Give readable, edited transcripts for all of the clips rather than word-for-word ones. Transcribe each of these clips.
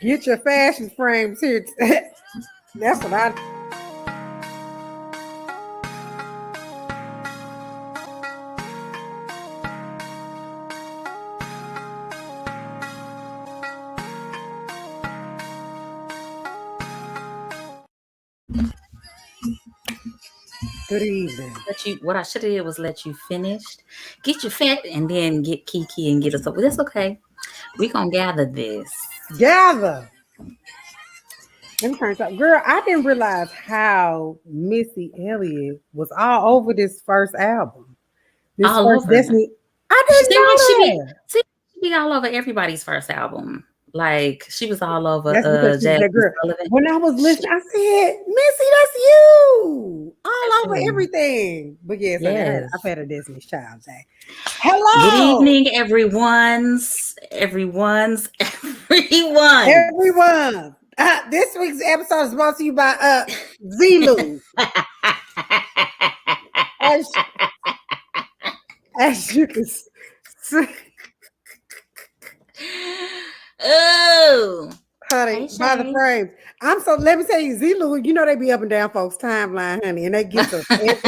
Get your fashion frames here. That's what I. Good evening. What I should have did was let you finish, get your fat, and then get Kiki and get us over. That's okay. We gonna gather this. Gather. Let me turn something. Girl, I didn't realize how Missy Elliott was all over this first album. This All first over. Destiny. I didn't See like know that. she be all over everybody's first album. Like she was all over That's because she's Jasmine that girl. Sullivan. When I was listening, I said, Missy, that's you. All over you. everything. But yes, Yes. I've had a Destiny's Child day. Good Hello. evening, everyone's. Everyone. This week's episode is brought to you by Zulu. As you can see. Oh, honey, by the frames. Let me tell you, Zulu, you know they be up and down folks' timeline, honey, and they get us they get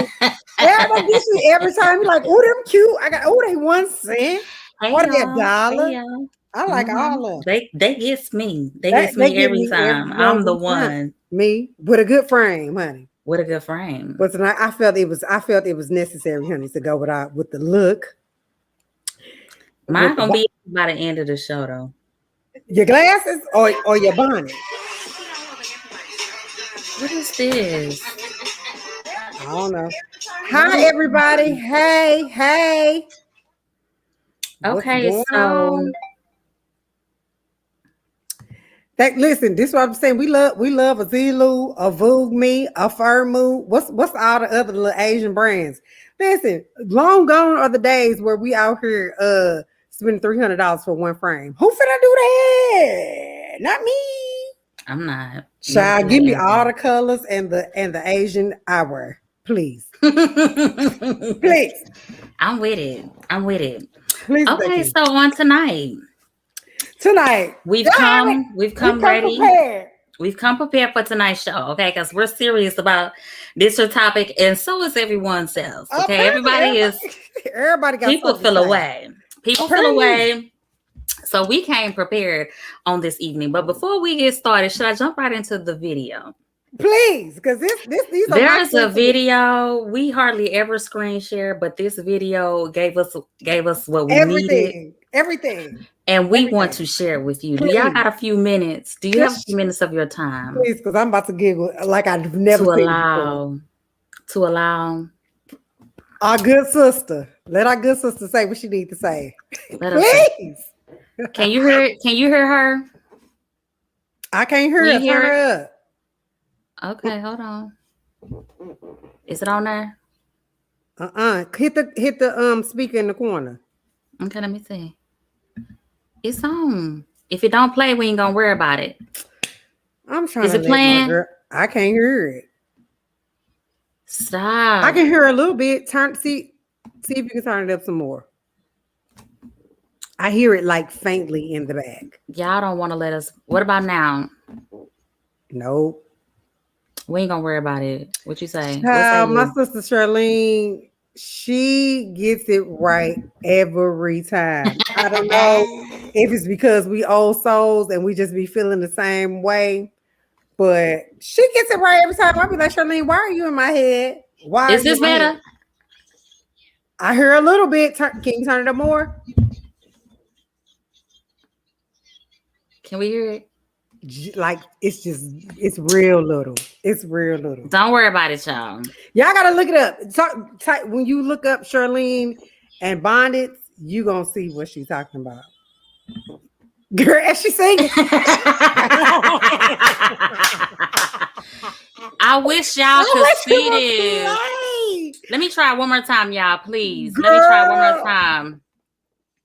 you every time. You're like, oh, them cute. They 1 cent. Or they $1. Hey, I like all of them. They gets me. They gets me every time. I'm the one. Me with a good frame, honey. With a good frame. But tonight I felt it was necessary, honey, to go with the look. Mine gonna be by the end of the show though. Your glasses or your bonnet? What is this? I don't know. Hi, everybody. Hey. Okay, so listen, this is what I'm saying. We love a Zulu, a Vogue Me, a Firmoo. What's all the other little Asian brands? Listen, long gone are the days where we out here spending $300 for one frame. Who finna do that? Not me. I'm not. Child, give me all the colors and the Asian eyewear, please. Please. I'm with it. Please. Okay, so on tonight we've come ready. Prepared. We've come prepared for tonight's show, okay? Because we're serious about this topic, and so is everyone else. Okay, everybody got people feel away. People feel away. So we came prepared on this evening. But before we get started, should I jump right into the video? Please, because there's a video we hardly ever screen share, but this video gave us what we needed. Everything. And we want to share it with you. Please. Do y'all got a few minutes? Do you have a few minutes of your time? Please, because I'm about to giggle like I've never seen before. To allow our good sister. Let our good sister say what she needs to say. Please. Can you hear it? Can you hear her? I can't hear her. Turn her up. Okay, hold on. Is it on there? Hit the speaker in the corner. Okay, let me see. It's on. If it don't play, we ain't gonna worry about it. I'm trying. Is it playing? I can't hear it. Stop. I can hear a little bit. See if you can turn it up some more. I hear it like faintly in the back. Y'all don't want to let us. What about now? Nope. We ain't gonna worry about it. What you say? My sister Charlene, she gets it right every time. I don't know if it's because we old souls and we just be feeling the same way, but she gets it right every time. I'll be like, Charlene, why are you in my head? Why is this better? I hear a little bit. Can you turn it up more? Can we hear it? Like it's real little. It's real little. Don't worry about it, y'all. Y'all gotta look it up. When you look up Charlene and Bonnets, you gonna see what she's talking about. Girl, as she singing. I wish y'all could see this. Let me try one more time, y'all, please. Girl. Let me try one more time.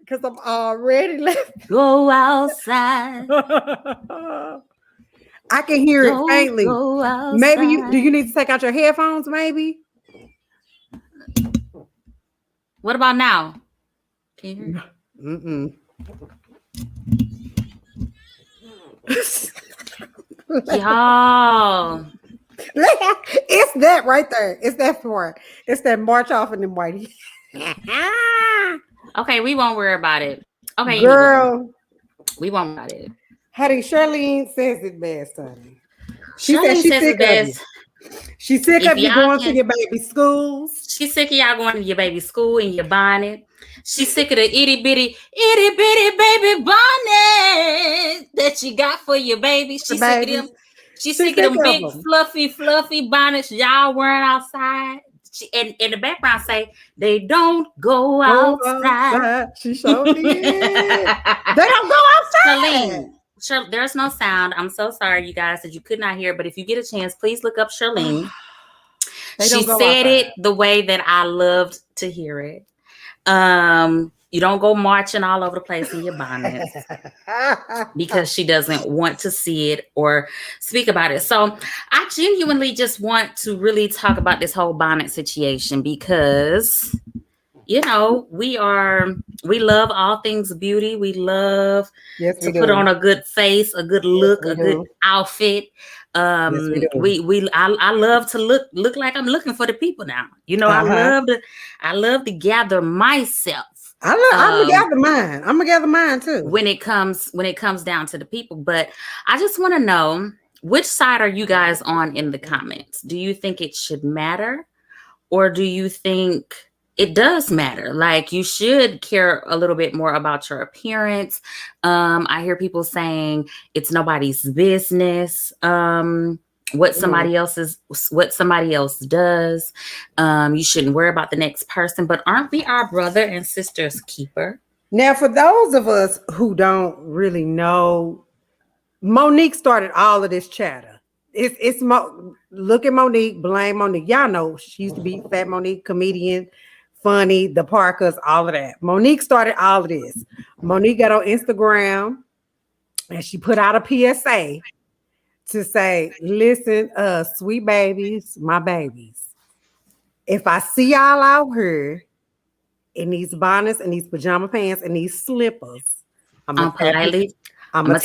Because I'm already left. Go outside. I can hear it faintly. Maybe do you need to take out your headphones, maybe? What about now? Can you hear? Y'all. It's that right there. It's that part. It's that march off in the whitey. Okay, we won't worry about it. Okay, girl, anyway, we won't worry about it. Honey, Charlene says it best, honey. She Charlene said she's says sick it best. of you. She's sick of you going to your baby schools. She's sick of y'all going to your baby school in your bonnet. She's sick of the itty bitty baby bonnet that you got for your baby. She's sick of them. She's sick of them big fluffy bonnets y'all wearing outside. And in the background say they don't go outside. She showed me. They don't go outside. Charlene, there's no sound. I'm so sorry, you guys, that you could not hear. But if you get a chance, please look up Charlene. She said it the way that I loved to hear it. You don't go marching all over the place in your bonnet because she doesn't want to see it or speak about it. So I genuinely just want to really talk about this whole bonnet situation because, you know, we love all things beauty. We love to put on a good face, a good look, a good outfit. I love to look like I'm looking for the people now. You know, I love to gather myself. I'm gonna gather mine. I'm gonna gather mine too. When it comes down to the people, but I just want to know, which side are you guys on in the comments? Do you think it should matter, or do you think it does matter? Like, you should care a little bit more about your appearance. I hear people saying it's nobody's business. What somebody else does. You shouldn't worry about the next person, but aren't we our brother and sister's keeper? Now, for those of us who don't really know, Monique started all of this chatter. Look at Monique, blame Monique. Y'all know she used to be Fat Monique, comedian, funny, the Parkers, all of that. Monique started all of this. Monique got on Instagram and she put out a PSA to say, listen, sweet babies, my babies, if I see y'all out here in these bonnets and these pajama pants and these slippers, I'm gonna tap you. I'm gonna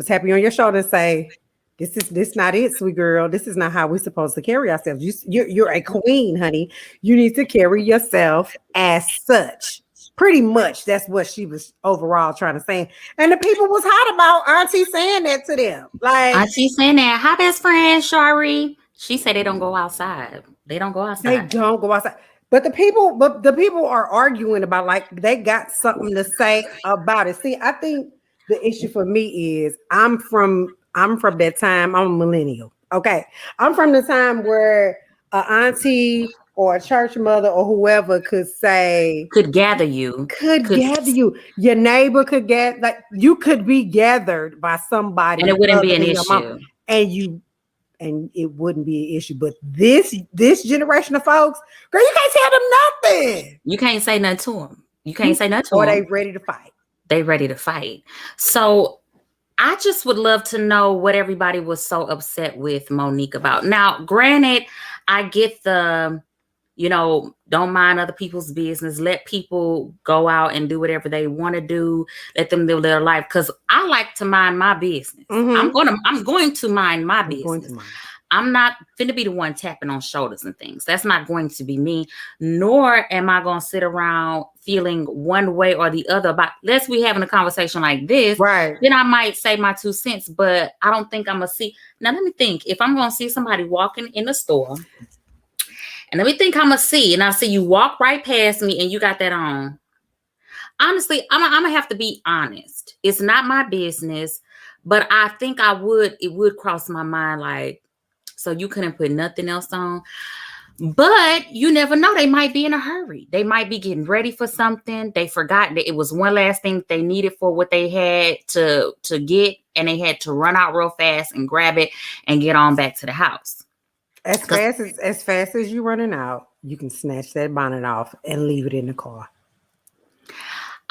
tap you on your shoulder and say, this not it, sweet girl. This is not how we're supposed to carry ourselves. You're a queen, honey. You need to carry yourself as such. Pretty much that's what she was overall trying to say. And the people was hot about Auntie saying that to them. Like, Auntie saying that, hi best friend, Shari. She said they don't go outside. They don't go outside. They don't go outside. But the people are arguing about, like, they got something to say about it. See, I think the issue for me is I'm from that time. I'm a millennial. Okay. I'm from the time where an auntie or a church mother or whoever could gather you. Your neighbor could get, like, you could be gathered by somebody, and it wouldn't be an issue. And it wouldn't be an issue. But this generation of folks, girl, you can't tell them nothing. You can't say nothing to them. You can't say nothing to them. Or they ready to fight. They ready to fight. So I just would love to know what everybody was so upset with Monique about. Now, granted, I get the, don't mind other people's business. Let people go out and do whatever they want to do. Let them live their life. Because I like to mind my business. Mm-hmm. I'm going to mind my business. I'm not finna be the one tapping on shoulders and things. That's not going to be me. Nor am I going to sit around feeling one way or the other about, unless we having a conversation like this. Right. Then I might say my 2 cents, but I don't think I'm going to see. Now, let me think. If I'm going to see somebody walking in the store, and let me think I'm going to see, and I see you walk right past me and you got that on. Honestly, I'm going to have to be honest. It's not my business, but I think it would cross my mind, like, so you couldn't put nothing else on. But you never know. They might be in a hurry. They might be getting ready for something. They forgot that it was one last thing they needed for what they had to get, and they had to run out real fast and grab it and get on back to the house. As fast as you running out, you can snatch that bonnet off and leave it in the car.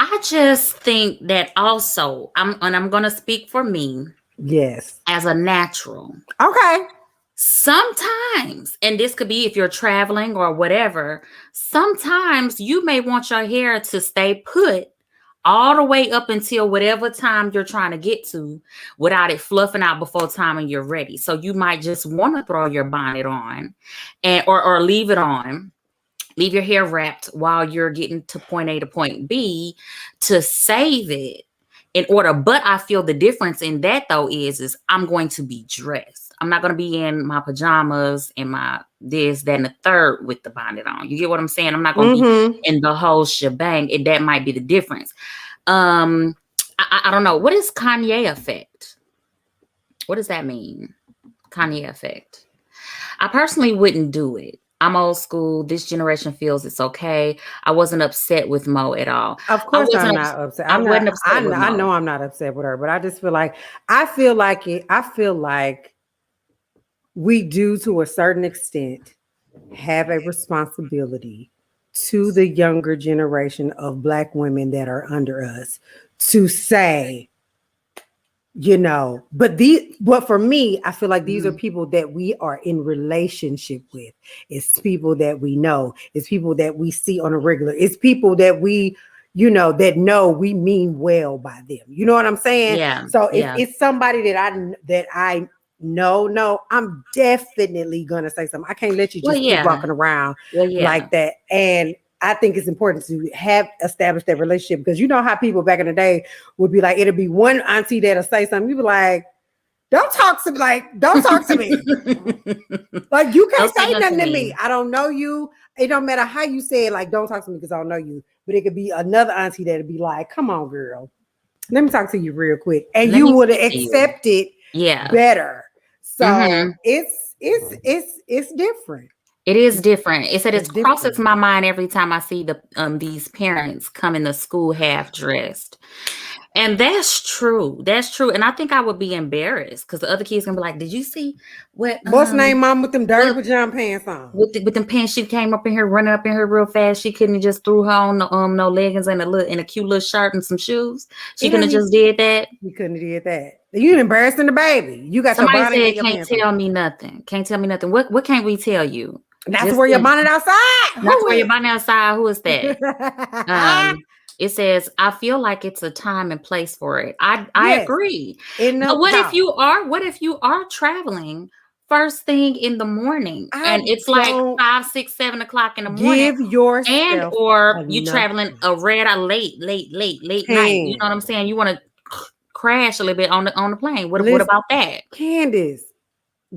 I just think that also, I'm going to speak for me. Yes. As a natural. Okay. Sometimes, and this could be if you're traveling or whatever, sometimes you may want your hair to stay put all the way up until whatever time you're trying to get to without it fluffing out before time and you're ready. So you might just want to throw your bonnet on and or leave it on, leave your hair wrapped while you're getting to point A to point B to save it in order. But I feel the difference in that though is I'm going to be dressed. I'm not going to be in my pajamas and my this, that, and the third with the bonnet on. You get what I'm saying? I'm not going to be in the whole shebang. And that might be the difference. I don't know. What is Kanye effect? What does that mean? Kanye effect. I personally wouldn't do it. I'm old school. This generation feels it's okay. I wasn't upset with Mo at all. Of course, I'm not upset. I know I'm not upset with her, but I just feel like I feel like we do, to a certain extent, have a responsibility to the younger generation of Black women that are under us to say, but for me, I feel like these are people that we are in relationship with. It's people that we know. It's people that we see on a regular. It's people that we, that know we mean well by them. You know what I'm saying? Yeah. So if it's somebody that I know, I'm definitely gonna say something. I can't let you just keep walking around like that. And I think it's important to have established that relationship, because you know how people back in the day would be like, it'll be one auntie that'll say something. You be like, don't talk to me. Like, you can't say nothing to me. I don't know you. It don't matter how you say it, like, don't talk to me because I don't know you. But it could be another auntie that'll be like, come on, girl. Let me talk to you real quick. And you would have accepted better. So it's different. It is different. It said it crosses my mind every time I see these parents come into school half dressed. And that's true. That's true. And I think I would be embarrassed because the other kids gonna be like, did you see what's name mom with them dirty pajama pants on? With them pants, she came up in here, running up in here real fast. She couldn't have just threw her on no leggings and a cute little shirt and some shoes. She couldn't have just did that. You couldn't have did that. You embarrassing the baby. You got somebody your bonnet said can't tell me nothing. Can't tell me nothing. What can't we tell you? Not to wear your bonnet outside. Not to wear your bonnet outside. Who is that? It says, I feel like it's a time and place for it. I agree. But what if you are traveling first thing in the morning and it's like 5, 6, 7 o'clock in the morning? Give yourself and or you traveling late night. You know what I'm saying? You want to crash a little bit on the plane. What about that? Candace,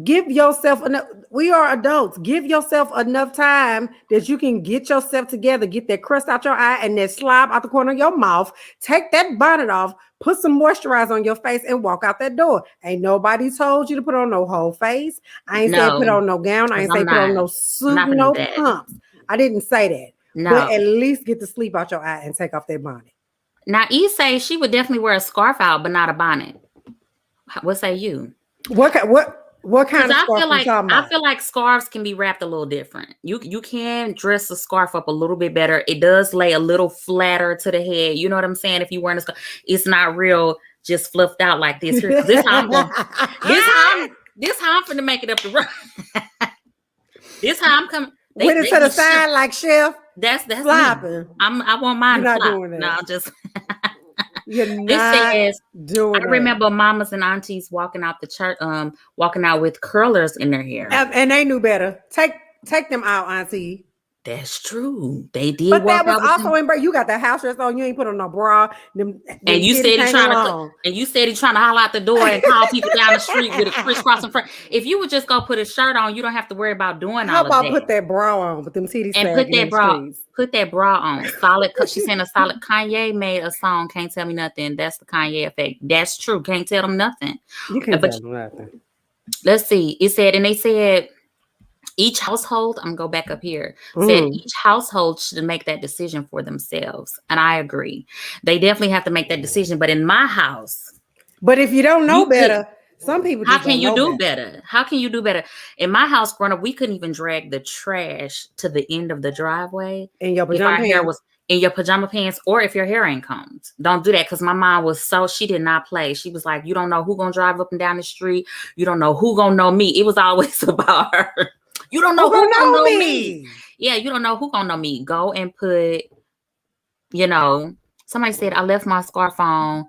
give yourself enough. We are adults. Give yourself enough time that you can get yourself together, get that crust out your eye and that slob out the corner of your mouth. Take that bonnet off, put some moisturizer on your face and walk out that door. Ain't nobody told you to put on no whole face. I ain't say put on no gown. I ain't say put on no suit, no pumps. I didn't say that. No. But at least get the sleep out your eye and take off that bonnet. Now, E say she would definitely wear a scarf out, but not a bonnet. What say you? What kind of scarf I feel like scarves can be wrapped a little different. You can dress a scarf up a little bit better. It does lay a little flatter to the head. You know what I'm saying? If you're wearing a scarf, it's not real just fluffed out like this. This how I'm finna make it up the road. This how I'm coming. With it to the side like chef. That's flopping. I want mine. You're not doing that. No, just. You're not doing I remember mamas and aunties walking out the church, walking out with curlers in their hair. And they knew better. Take them out, auntie. That's true. They did. But that was also in you got the house dress on. You ain't put on no bra. And you said he's trying to holler out the door and call people down the street with a crisscross in front. If you would just go put a shirt on, you don't have to worry about doing all of that. How about put that bra on with them titties and put that bra on. Solid. She's saying a solid. Kanye made a song. Can't tell me nothing. That's the Kanye effect. That's true. Can't tell them nothing. You can't tell them nothing. Let's see. It said, and they said. Each household, I'm gonna go back up here, said each household should make that decision for themselves. And I agree. They definitely have to make that decision. But in my house. But if you don't know better, some people how can you do better? How can you do better? In my house growing up, we couldn't even drag the trash to the end of the driveway. In your pajama pants? In your pajama pants, or if your hair ain't combed. Don't do that, because my mom she did not play. She was like, you don't know who gonna drive up and down the street. You don't know who gonna know me. It was always about her. You don't know who gonna know me. Yeah, you don't know who gonna know me. Go and put, Somebody said I left my scarf on,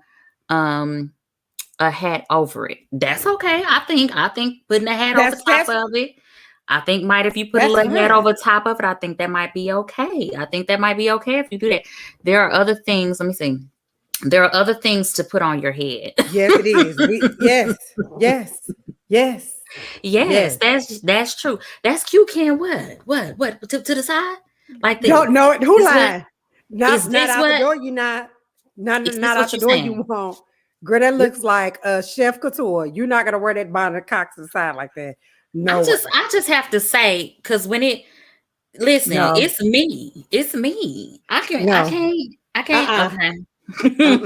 a hat over it. That's okay. I think putting a hat over top of it. I think if you put a little hat over top of it, I think that might be okay. I think that might be okay if you do that. There are other things. Let me see. There are other things to put on your head. Yes, it is. Yes. That's true. That's cute. Can what to the side like this? No, who lied? Not out what? the door. You not out the door. You won't. Girl, that looks like a chef couture. You're not gonna wear that bonnet cocked to the side like that. No. I just have to say, because when it it's me. It's me. I can't. Okay. You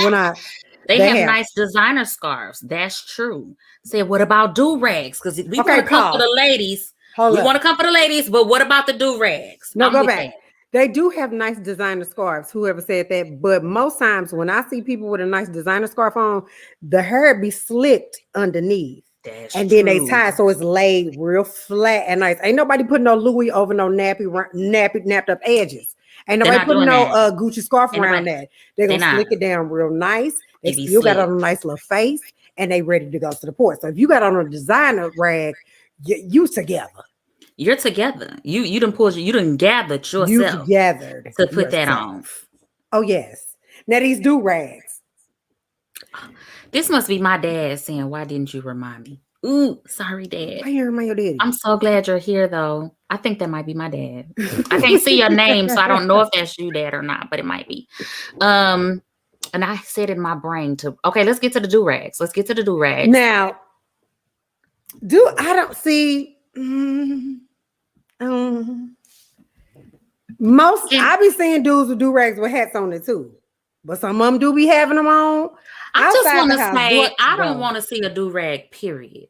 will not. They have nice designer scarves. That's true. Say, what about do-rags? Because we want to come for the ladies. We want to come for the ladies, but what about the do-rags? No, go back. They do have nice designer scarves, whoever said that. But most times when I see people with a nice designer scarf on, the hair be slicked underneath. Then they tie so it's laid real flat and nice. Ain't nobody putting no Louis over no napped up edges. Ain't nobody putting no Gucci scarf around that. They're going to slick it down real nice. They still got on a nice little face and they ready to go to the port. So if you got on a designer rag, you together. You're together. You done gathered yourself. You gathered to put that on. Oh yes. Now these do rags. This must be my dad saying, "Why didn't you remind me?" Ooh, sorry, Dad. Why you remind your daddy? I'm so glad you're here, though. I think that might be my dad. I can't see your name, so I don't know if that's you, Dad, or not, but it might be. And I said in my brain okay, let's get to the do rags. Let's get to the do rags now. I don't see. Most I be seeing dudes with do rags with hats on it too, but some of them do be having them on. I just want to say I don't want to see a do rag. Period.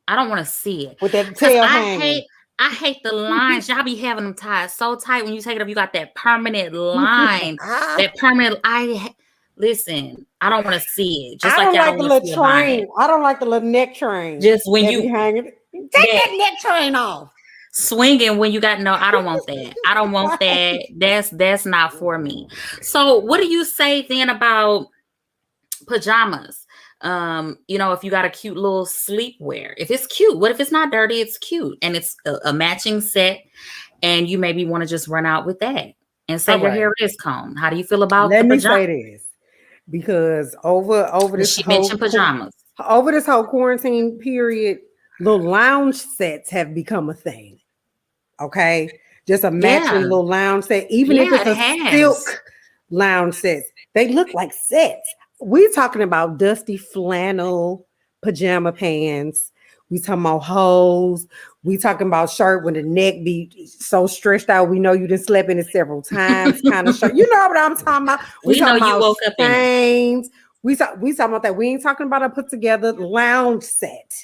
I don't want to see it with that tail hanging. I hate the lines. Y'all be having them tied so tight. When you take it up, you got that permanent line. Listen, I don't want to see it. Just I don't like the little train. I don't like the little neck train. Just when you hanging, take that neck train off. Swinging when you got I don't want that. I don't want that. That's not for me. So what do you say then about pajamas? If you got a cute little sleepwear, if it's cute, what if it's not dirty? It's cute and it's a matching set, and you maybe want to just run out with that and say your hair is combed. How do you feel about Let me say this, because over this she mentioned pajamas over this whole quarantine period, little lounge sets have become a thing. Okay, just a matching little lounge set, even if it's a silk lounge set, they look like sets. We're talking about dusty flannel pajama pants. We talking about hose. We talking about shirt when the neck be so stretched out. We know you done slept in it several times. Kind of shirt. You know what I'm talking about? We know you woke up in it. We talking about that. We ain't talking about a put together lounge set.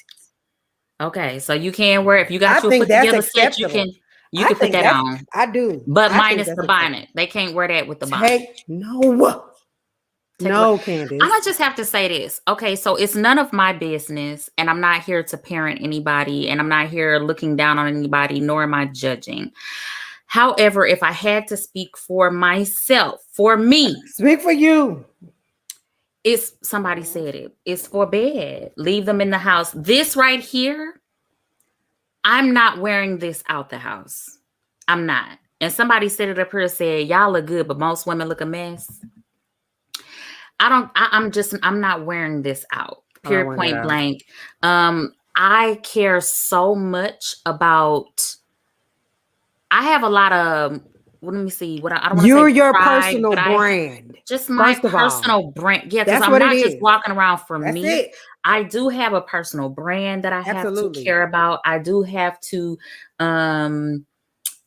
Okay, so you can wear if you got your put together set. You can put that on. I do, but minus the bonnet. They can't wear that with the bonnet. No, Candace. I might just have to say this. Okay, so it's none of my business, and I'm not here to parent anybody, and I'm not here looking down on anybody, nor am I judging. However, if I had to speak for myself, for me. Speak for you. Somebody said it. It's for bed. Leave them in the house. This right here, I'm not wearing this out the house. I'm not. And somebody said it up here, said, y'all look good, but most women look a mess. I'm not wearing this out. Period, point blank. I care so much about, I have a lot of, let me see. What I don't want to say. You're your personal brand. Just my personal brand. Yeah, because I'm not just walking around for me. I do have a personal brand that I have to care about. I do have to,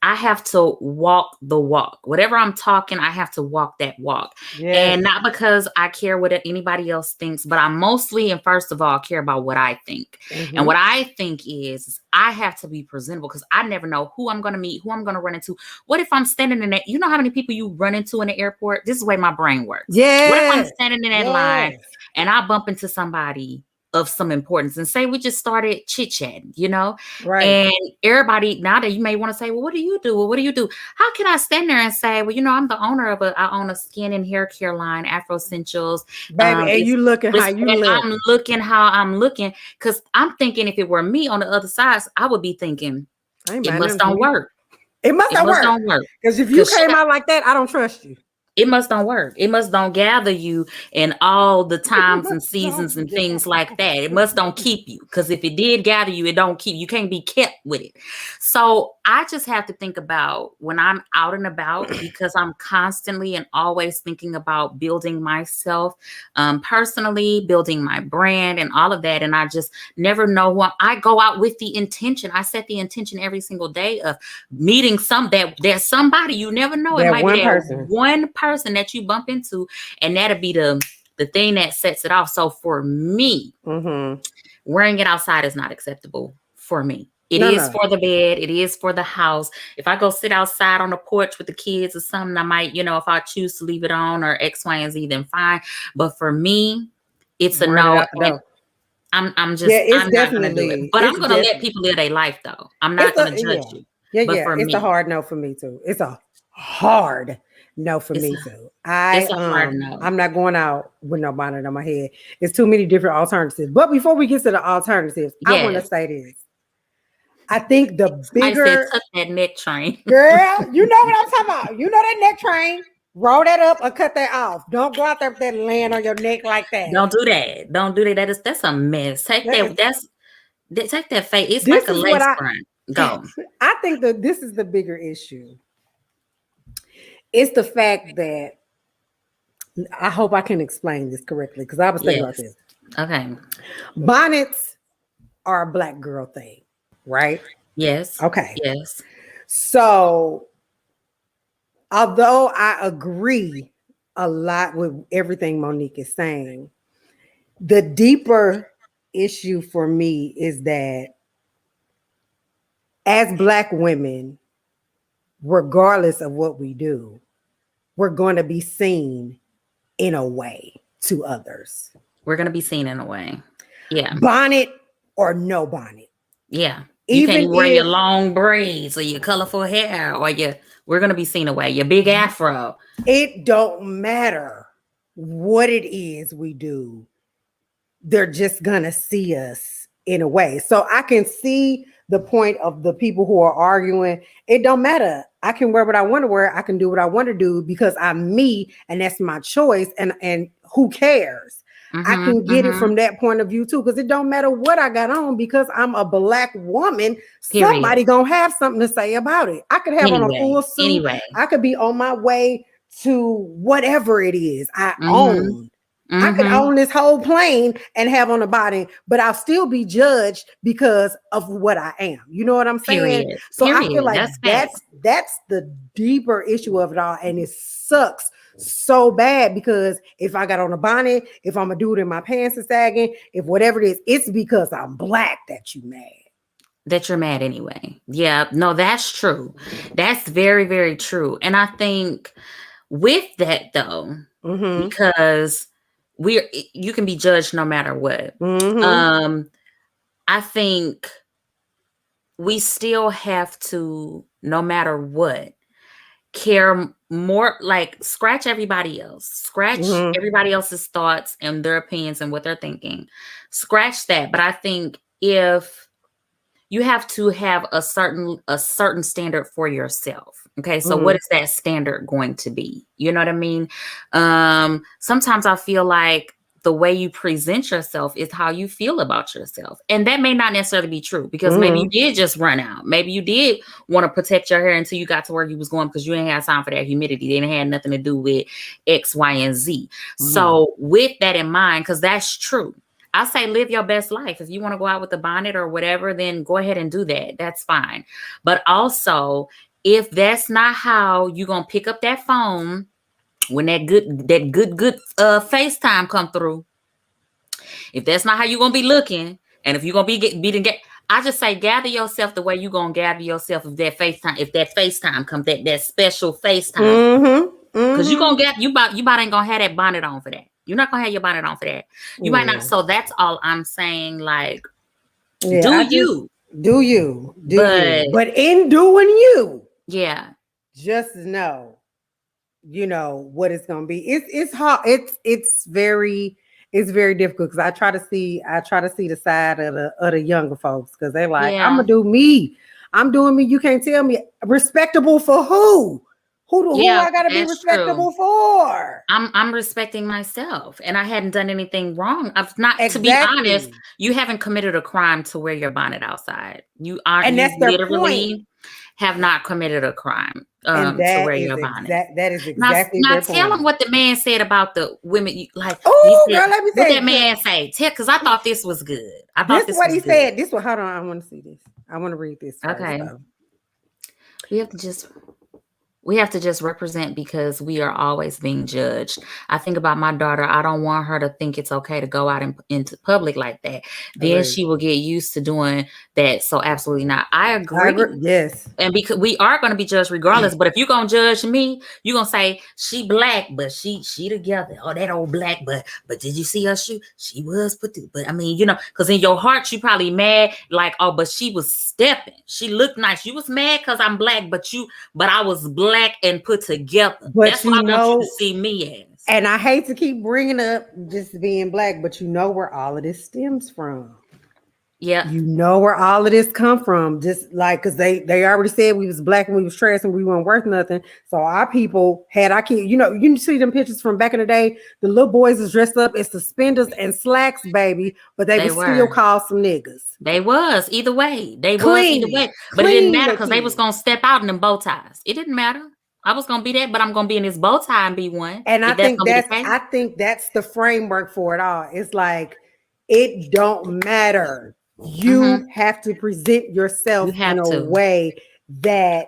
I have to walk the walk. Whatever I'm talking, I have to walk that walk. Yes. And not because I care what anybody else thinks, but I mostly and first of all care about what I think. Mm-hmm. And what I think is I have to be presentable because I never know who I'm going to meet, who I'm going to run into. What if I'm standing in that? You know how many people you run into in the airport? This is the way my brain works. Yeah. What if I'm standing in that line and I bump into somebody of some importance, and say we just started chit-chatting, you know, Right. and everybody, now that you may want to say, well, what do you do? Well, what do you do? How can I stand there and say, well, you know, I'm the owner of I own a skin and hair care line, Afro Essentials. Baby, and you looking how you look. I'm looking how I'm looking, because I'm thinking if it were me on the other side, I would be thinking it must don't work. It must don't work. Because if you came out like that, I don't trust you. It must don't work. It must don't gather you in all the times and seasons and things like that. It must don't keep you. Because if it did gather you, it don't keep you. You can't be kept with it. So I just have to think about when I'm out and about, because I'm constantly and always thinking about building myself personally, building my brand and all of that. And I just never know what I go out with the intention. I set the intention every single day of meeting there's somebody you never know. It might be that one person that you bump into, and that'll be the thing that sets it off. So for me, wearing it outside is not acceptable for me. It is for the bed. It is for the house. If I go sit outside on the porch with the kids or something, I might, you know, if I choose to leave it on or X, Y, and Z, then fine. But for me, it's a no. I'm just, I'm not going to do it. But I'm going to let people live their life, though. I'm not going to judge you. It's a hard no for me, too. It's a hard no for me too. I'm not going out with no bonnet on my head. It's too many different alternatives. But before we get to the alternatives, I want to say this. I think the bigger tuck that neck train. Girl, you know what I'm talking about. You know that neck train. Roll that up or cut that off. Don't go out there with that laying on your neck like that. Don't do that. Don't do that. That's a mess. Take that face. It's like a lace front. Go. I think that this is the bigger issue. It's the fact that, I hope I can explain this correctly, because I was thinking about this. Okay. Bonnets are a Black girl thing, right? Yes. Okay. Yes. So, although I agree a lot with everything Monique is saying, the deeper issue for me is that as Black women, regardless of what we do, we're going to be seen in a way to others. We're going to be seen in a way. Yeah. Bonnet or no bonnet. Yeah. You can't wear your long braids or your colorful hair or we're going to be seen away. Your big afro. It don't matter what it is we do. They're just going to see us in a way. So I can see the point of the people who are arguing. It don't matter. I can wear what I want to wear. I can do what I want to do because I'm me and that's my choice. And who cares? I can get it from that point of view too, because it don't matter what I got on because I'm a Black woman. Period. Somebody gonna have something to say about it. I could have on a full suit. Anyway. I could be on my way to whatever it is I own. I could own this whole plane and have on a body, but I'll still be judged because of what I am. You know what I'm saying? Period. So I feel like that's the deeper issue of it all, and it sucks so bad because if I got on a bonnet, if I'm a dude and my pants are sagging, if whatever it is, it's because I'm Black that you mad. That you're mad anyway. Yeah, no, that's true. That's very, very true. And I think with that though, because you can be judged no matter what. I think we still have to, no matter what, care more, like scratch everybody else, scratch everybody else's thoughts and their opinions and what they're thinking, scratch that. But I think if you have to have a certain standard for yourself. Okay. So what is that standard going to be? You know what I mean? Sometimes I feel like the way you present yourself is how you feel about yourself. And that may not necessarily be true because maybe you did just run out. Maybe you did want to protect your hair until you got to where you was going because you didn't have time for that humidity. They didn't have nothing to do with X, Y, and Z. So with that in mind, because that's true, I say live your best life. If you want to go out with a bonnet or whatever, then go ahead and do that. That's fine. But also, if that's not how you're going to pick up that phone when that good FaceTime come through, if that's not how you're going to be looking, and if you're going to be I just say gather yourself the way you're going to gather yourself if that FaceTime comes, that special FaceTime. Because you about ain't going to have that bonnet on for that. You're not gonna have your bonnet on for that. You might not. So that's all I'm saying. Like, do you. But in doing you, just know, what it's gonna be. It's hard. It's very difficult because I try to see the side of the younger folks because they're like, I'm gonna do me. I'm doing me. You can't tell me respectable for who? Who I gotta be respectable for? I'm respecting myself, and I hadn't done anything wrong. I've not, to be honest, you haven't committed a crime to wear your bonnet outside. You aren't, and that's literally have not committed a crime to wear your bonnet. That is exactly now tell them what the man said about the women. Like, oh, girl, let me say what that man say. Because I thought this was good. This is what he said. This was, hold on, I want to see this. I want to read this first, okay. Though. We have to just represent because we are always being judged. I think about my daughter. I don't want her to think it's okay to go out into public like that. Then she will get used to doing that. So absolutely not. I agree. Yes. And because we are going to be judged regardless. But if you're going to judge me, you're going to say she black, but she together. Oh, that old black, but did you see her shoe? She was but I mean, because in your heart, you probably mad like, oh, but she was stepping. She looked nice. You was mad because I'm black, but I was black and put together. But that's what I want you to see me as. And I hate to keep bringing up just being black, but where all of this stems from. Yeah, where all of this come from. Just like, because they already said we was black and we was trash and we weren't worth nothing. So our people had our kids. You see them pictures from back in the day. The little boys is dressed up in suspenders and slacks, baby, but they were still called some niggas. They was either way. But it didn't matter because they was gonna step out in them bow ties. It didn't matter. I was gonna be that, but I'm gonna be in this bow tie and be one. And I think that's the framework for it all. It's like, it don't matter. You have to present yourself in a way that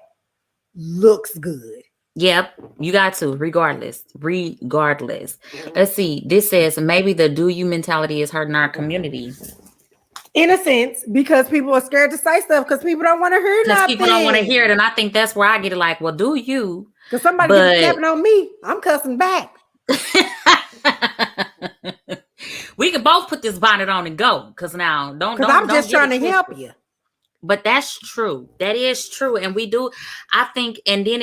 looks good. Yep, you got to, regardless. Let's see. This says maybe the do you mentality is hurting our community. In a sense, because people are scared to say stuff because people don't want to hear nothing. People don't want to hear it. And I think that's where I get it like, well, do you? Because somebody gets snapping on me, I'm cussing back. We can both put this bonnet on and go. Because now, don't. Because I'm just trying to help you. But that's true. That is true. And we do, I think, and then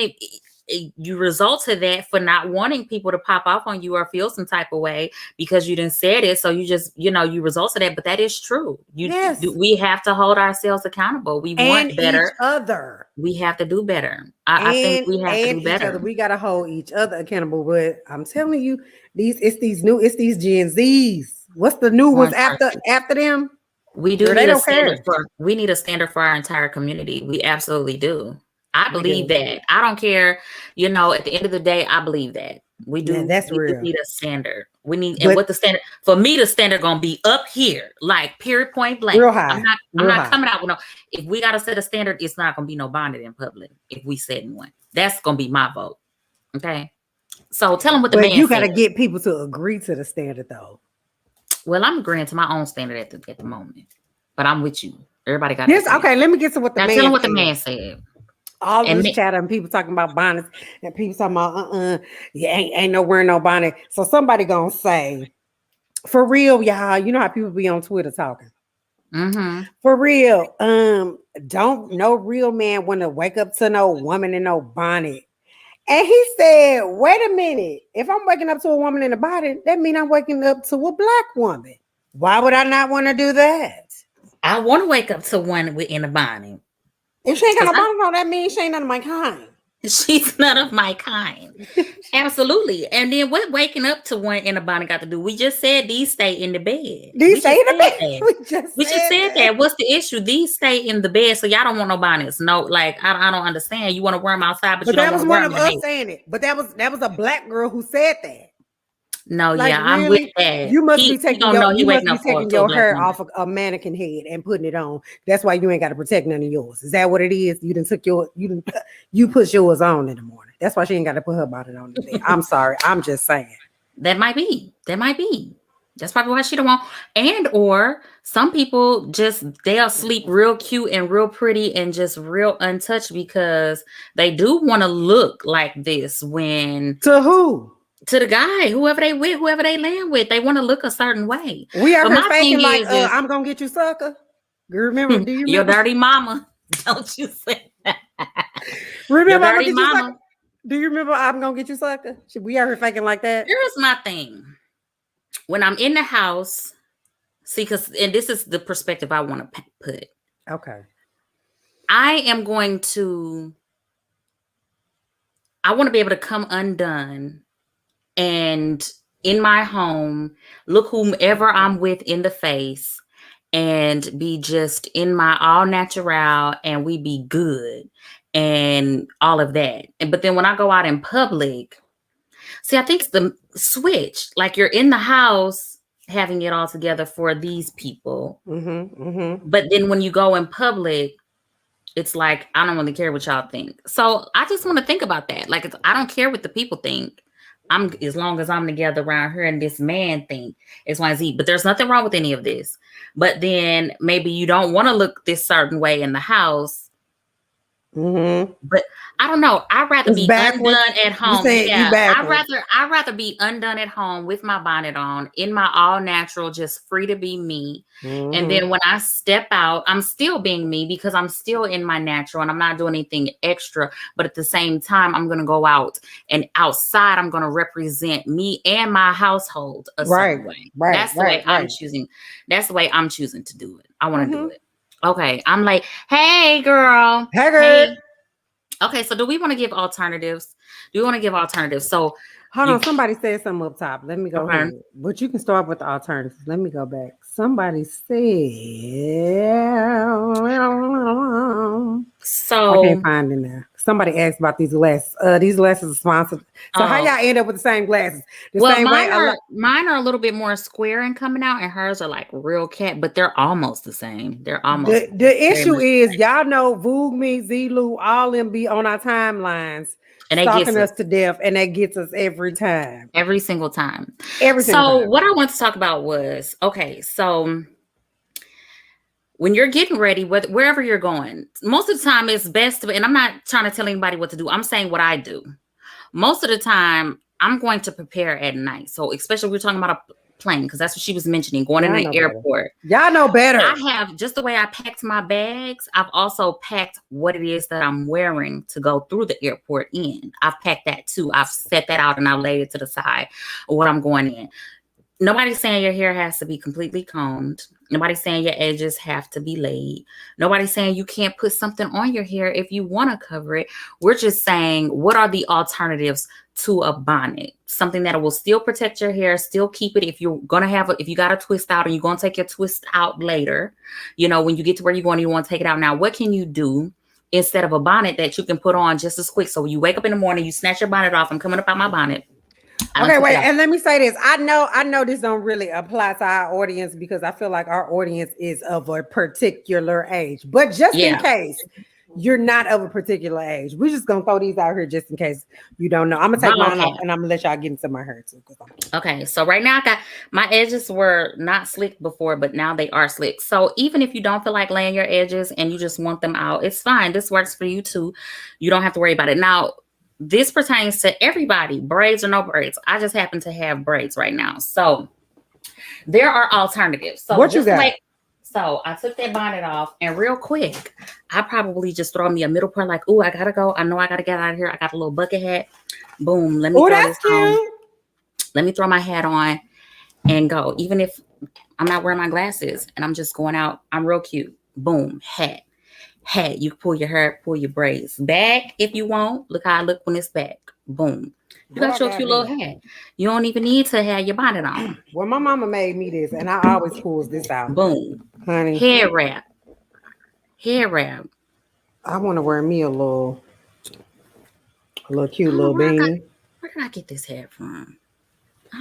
you result to that for not wanting people to pop off on you or feel some type of way because you didn't say it. So you just, you result to that. But that is true. We have to hold ourselves accountable. We want better. Each other. We have to do better. I think we have to do better. We got to hold each other accountable. But I'm telling you, it's these Gen Zs. What's the new ones after them? We do need a standard we need a standard for our entire community. We absolutely do. I believe that. I don't care. At the end of the day, I believe that. We do. Yeah, that's real. We need a standard. We need, and what the standard, for me, the standard gonna be up here, like period, point blank. Real high. I'm not coming out with no, if we gotta set a standard, it's not gonna be no bonnet in public. If we set one, that's gonna be my vote. Okay. So tell them what the man you gotta get people to agree to the standard though. Well, I'm agreeing to my own standard at the moment, but I'm with you. Everybody got this. Okay, let me get to what the man. Tell them what the man said. All this chatter and people talking about bonnets and people talking about ain't no wearing no bonnet. So somebody gonna say, for real, y'all. You know how people be on Twitter talking. For real, don't no real man want to wake up to no woman in no bonnet. And he said, wait a minute. If I'm waking up to a woman in a bonnet, that means I'm waking up to a black woman. Why would I not want to do that? I want to wake up to one in a bonnet. If she ain't got no bonnet on, that means she ain't none of my kind. She's none of my kind. Absolutely. And then what waking up to one in a bonnet got to do? We just said these stay in the bed. These stay in the bed. We just said that. What's the issue? These stay in the bed, so y'all don't want no bonnets. No, like I don't understand. You want to wear them outside, but you don't want to wear them. That was one of us saying it. But that was a black girl who said that. No, like, yeah, really? I'm with that. You must be taking your hair off of a mannequin head and putting it on. That's why you ain't got to protect none of yours. Is that what it is? You put yours on in the morning. That's why she ain't got to put her bonnet on today. I'm sorry. I'm just saying. That might be. That's probably why she don't want. And or some people they'll sleep real cute and real pretty and just real untouched because they do want to look like this when. To who? to the guy, whoever they with, whoever they land with, they want to look a certain way. We are But my faking thing like, is I'm gonna get you, sucker. Remember? Do you remember? Your dirty mama? Don't you say that? Remember, Your I'm gonna dirty get you, mama. sucker. Do you remember? I'm gonna get you, sucker. We are faking like that. Here's my thing. When I'm in the house, see, and this is the perspective I want to put. Okay. I want to be able to come undone and in my home, look whomever I'm with in the face and be just in my all natural and we be good and all of that. But then when I go out in public, see, I think it's the switch. Like you're in the house having it all together for these people. But then when you go in public, it's like, I don't really care what y'all think. So I just want to think about that. Like, I don't care what the people think. As long as I'm together around here and this man think X, Y, Z. But there's nothing wrong with any of this. But then maybe you don't want to look this certain way in the house. But I don't know. I'd rather be undone at home. Yeah, I'd rather be undone at home with my bonnet on, in my all natural, just free to be me. And then when I step out, I'm still being me because I'm still in my natural and I'm not doing anything extra. But at the same time, I'm going to go out and outside, I'm going to represent me and my household a certain way. That's the way I'm choosing. That's the way I'm choosing to do it. I want to do it. Okay, I'm like, hey, girl. Hey, girl. Hey. Okay, so do we want to give alternatives? Do we want to give alternatives? So, hold on. Somebody said something up top. Let me go ahead. But you can start with the alternatives. Let me go back. Somebody said. So I can't find it now. Somebody asked about these glasses. These glasses are sponsored. So how y'all end up with the same glasses? Mine are a little bit more square and coming out, and hers are like real cat, but they're almost the same. They're almost the issue is y'all know Vogue Me, Zulu, all them be on our timelines and stalking us to death, and that gets us every time. Every single time. So what I want to talk about was so when you're getting ready, wherever you're going, most of the time it's best to, and I'm not trying to tell anybody what to do. I'm saying what I do. Most of the time, I'm going to prepare at night. So especially we're talking about a plane, because that's what she was mentioning, going in the airport. Y'all know better. I have, just the way I packed my bags, I've also packed what it is that I'm wearing to go through the airport in. I've packed that too. I've set that out and I've laid it to the side of what I'm going in. Nobody's saying your hair has to be completely combed. Nobody's saying your edges have to be laid. Nobody's saying you can't put something on your hair if you want to cover it. We're just saying, what are the alternatives to a bonnet? Something that will still protect your hair, still keep it. If you're going to if you got a twist out and you're going to take your twist out later, when you get to where you're going, you want to take it out. Now, what can you do instead of a bonnet that you can put on just as quick? So when you wake up in the morning, you snatch your bonnet off. I'm coming up out my bonnet. Okay, wait, and let me say this. I know this don't really apply to our audience because I feel like our audience is of a particular age. But just in case you're not of a particular age, we're just gonna throw these out here just in case you don't know. I'm gonna take mine off and I'm gonna let y'all get into my hair too. Okay, so right now I got my edges were not slick before, but now they are slick. So even if you don't feel like laying your edges and you just want them out, it's fine. This works for you too. You don't have to worry about it. Now, this pertains to everybody, braids or no braids. I just happen to have braids right now. So there are alternatives. So what you got? So I took that bonnet off and real quick, I probably just throw me a middle part like, oh, I gotta go. I know I gotta get out of here. I got a little bucket hat. Boom. Let me throw this on. Let me throw my hat on and go. Even if I'm not wearing my glasses and I'm just going out, I'm real cute. Boom, hat. Hat, you can pull your hair, pull your braids back if you want. Look how I look when it's back. Boom. You got your cute little hat. You don't even need to have your bonnet on. Well, my mama made me this, and I always pulls this out. Boom. Honey. Hair wrap. Hair wrap. I want to wear me a little cute little beanie. Where did I get this hat from?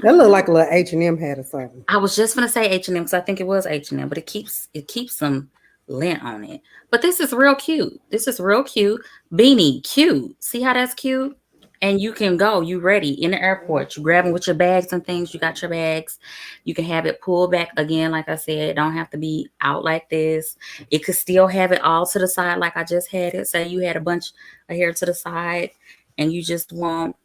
That looked like a little H&M hat or something. I was just gonna say H&M because I think it was H&M, but it keeps some lint on it. But this is real cute. This is real cute. Beanie, cute. See how that's cute? And you can go, you ready in the airport. You grab them with your bags and things. You got your bags. You can have it pulled back again. Like I said, it don't have to be out like this. It could still have it all to the side like I just had it. Say you had a bunch of hair to the side and you just want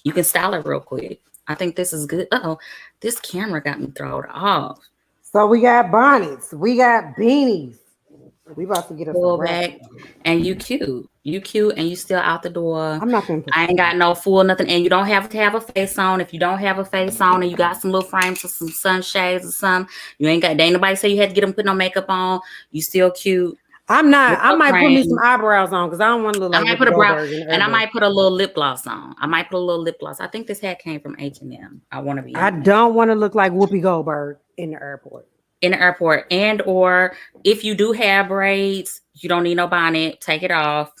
You can style it real quick. I think this is good. Uh-oh, this camera got me thrown off. So we got bonnets. We got beanies. We about to get us Pull a wrap. back, and you cute. You cute, and you still out the door. I'm not gonna. I ain't got no full nothing, and you don't have to have a face on. If you don't have a face on, and you got some little frames or some sunshades or something, you ain't got. Ain't nobody say you had to get them put no makeup on. You still cute. I'm not. I might put me some eyebrows on because I don't want to look like. I might put a brow, and I might put a little lip gloss on. I think this hat came from H&M. I want to be. I don't want to look like Whoopi Goldberg in the airport. And or if you do have braids, you don't need no bonnet. Take it off.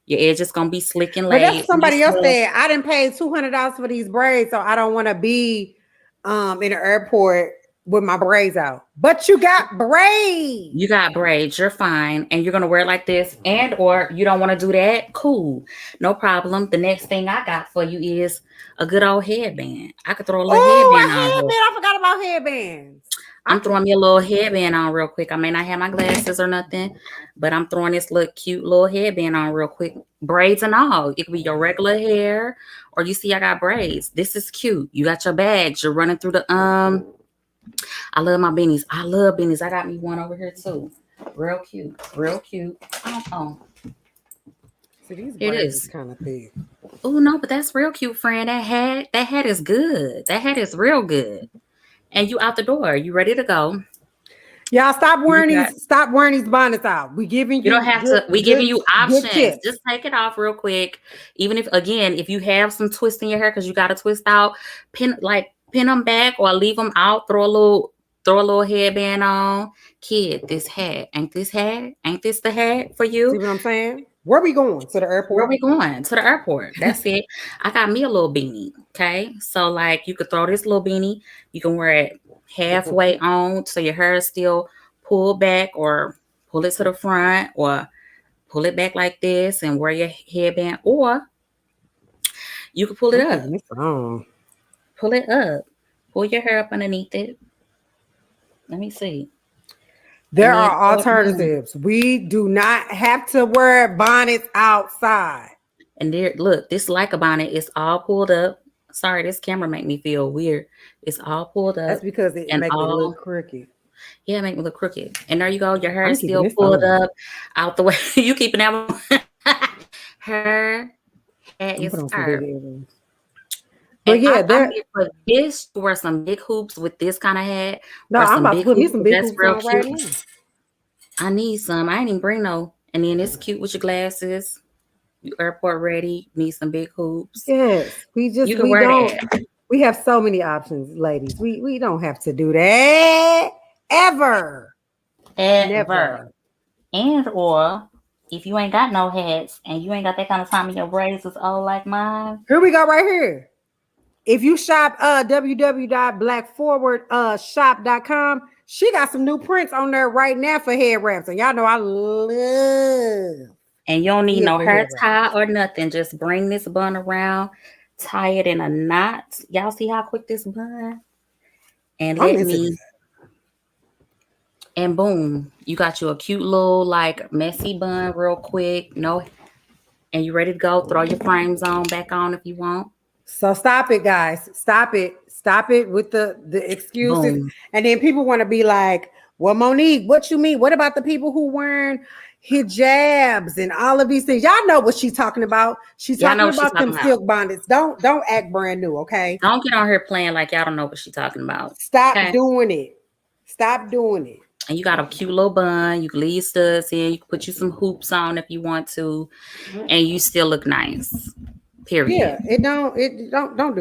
Your edge is gonna be slick and laid. But that's somebody else said. I didn't pay $200 for these braids, so I don't want to be in the airport with my braids out. But you got braids. You got braids. You're fine, and you're gonna wear it like this. And or you don't want to do that. Cool, no problem. The next thing I got for you is a good old headband. I could throw a little headband on. I forgot about headbands. I'm throwing me a little headband on real quick. I may not have my glasses or nothing, but I'm throwing this little cute little headband on real quick. Braids and all. It could be your regular hair, or you see I got braids. This is cute. You got your bags. You're running through the I love my beanies. I love beanies. I got me one over here too. Real cute. Real cute. Oh. See, these braids is kind of big. Oh no, but that's real cute, friend. That hat is good. That hat is real good. And you out the door. You ready to go? Y'all stop wearing these bonnets out. We giving you. You don't have to. We giving you options. Just take it off real quick. Even if you have some twist in your hair because you got to twist out, pin them back or leave them out. Throw a little headband on. Kid, this hat ain't this the hat for you? See what I'm saying? Where we going? To the airport? Where we going? To the airport. That's it. I got me a little beanie. Okay. So like you could throw this little beanie. You can wear it halfway on so your hair is still pulled back, or pull it to the front, or pull it back like this and wear your headband, or you can pull it up. Pull it up. Pull your hair up underneath it. Let me see. There are alternatives. We do not have to wear bonnets outside. And there, look, this like a bonnet is all pulled up. Sorry, this camera make me feel weird. It's all pulled up. That's because it makes me look crooked. Yeah, make me look crooked. And there you go. Your hair is still pulled up out the way. You keeping that her hat is hard. But yeah, for this, to wear some big hoops with this kind of hat. No, I'm about to put me some big hoops on right now. I need some. I ain't even bring no. And then it's cute with your glasses. You airport ready. Need some big hoops. Yes, we have so many options, ladies. We don't have to do that ever. Never. And or if you ain't got no hats and you ain't got that kind of time in your braids is old like mine. Here we go right here. If you shop www.blackforwardshop.com, she got some new prints on there right now for head wraps. And y'all know I love. And you don't need no hair tie or nothing. Just bring this bun around, tie it in a knot. Y'all see how quick this bun? And and boom, you got you a cute little like messy bun real quick. No, and you ready to go. Throw your frames back on if you want. So stop it, guys. Stop it with the excuses. Boom. And then people want to be like, well, Monique, what you mean? What about the people who wearing hijabs and all of these things? Y'all know what she's talking about. She's talking about them silk bonnets. Don't act brand new, okay? Don't get on here playing like y'all don't know what she's talking about. Stop doing it. Stop doing it. And you got a cute little bun. You can leave studs in. You can put you some hoops on if you want to, and you still look nice. Period. Yeah, don't do that. Don't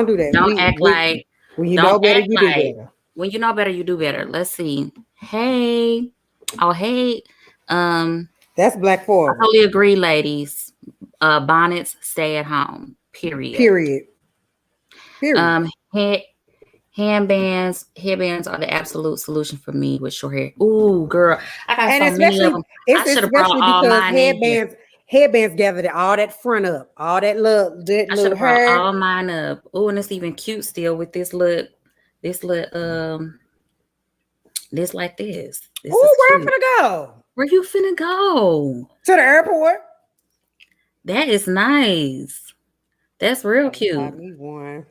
do that. Don't act like when you know better, you do better. When you know better, you do better. Let's see. Hey. That's Black Forward. I totally agree, ladies. Bonnets stay at home. Period. Headbands are the absolute solution for me with short hair. Ooh, girl, I got so many of them. I should have brought all mine. Headbands gathered all that front up, all that look. I should have brought all mine up. Oh, and it's even cute still with this look. This like this. Oh, where I'm finna go? Where you finna go? To the airport. That is nice. That's real cute. Buy me one.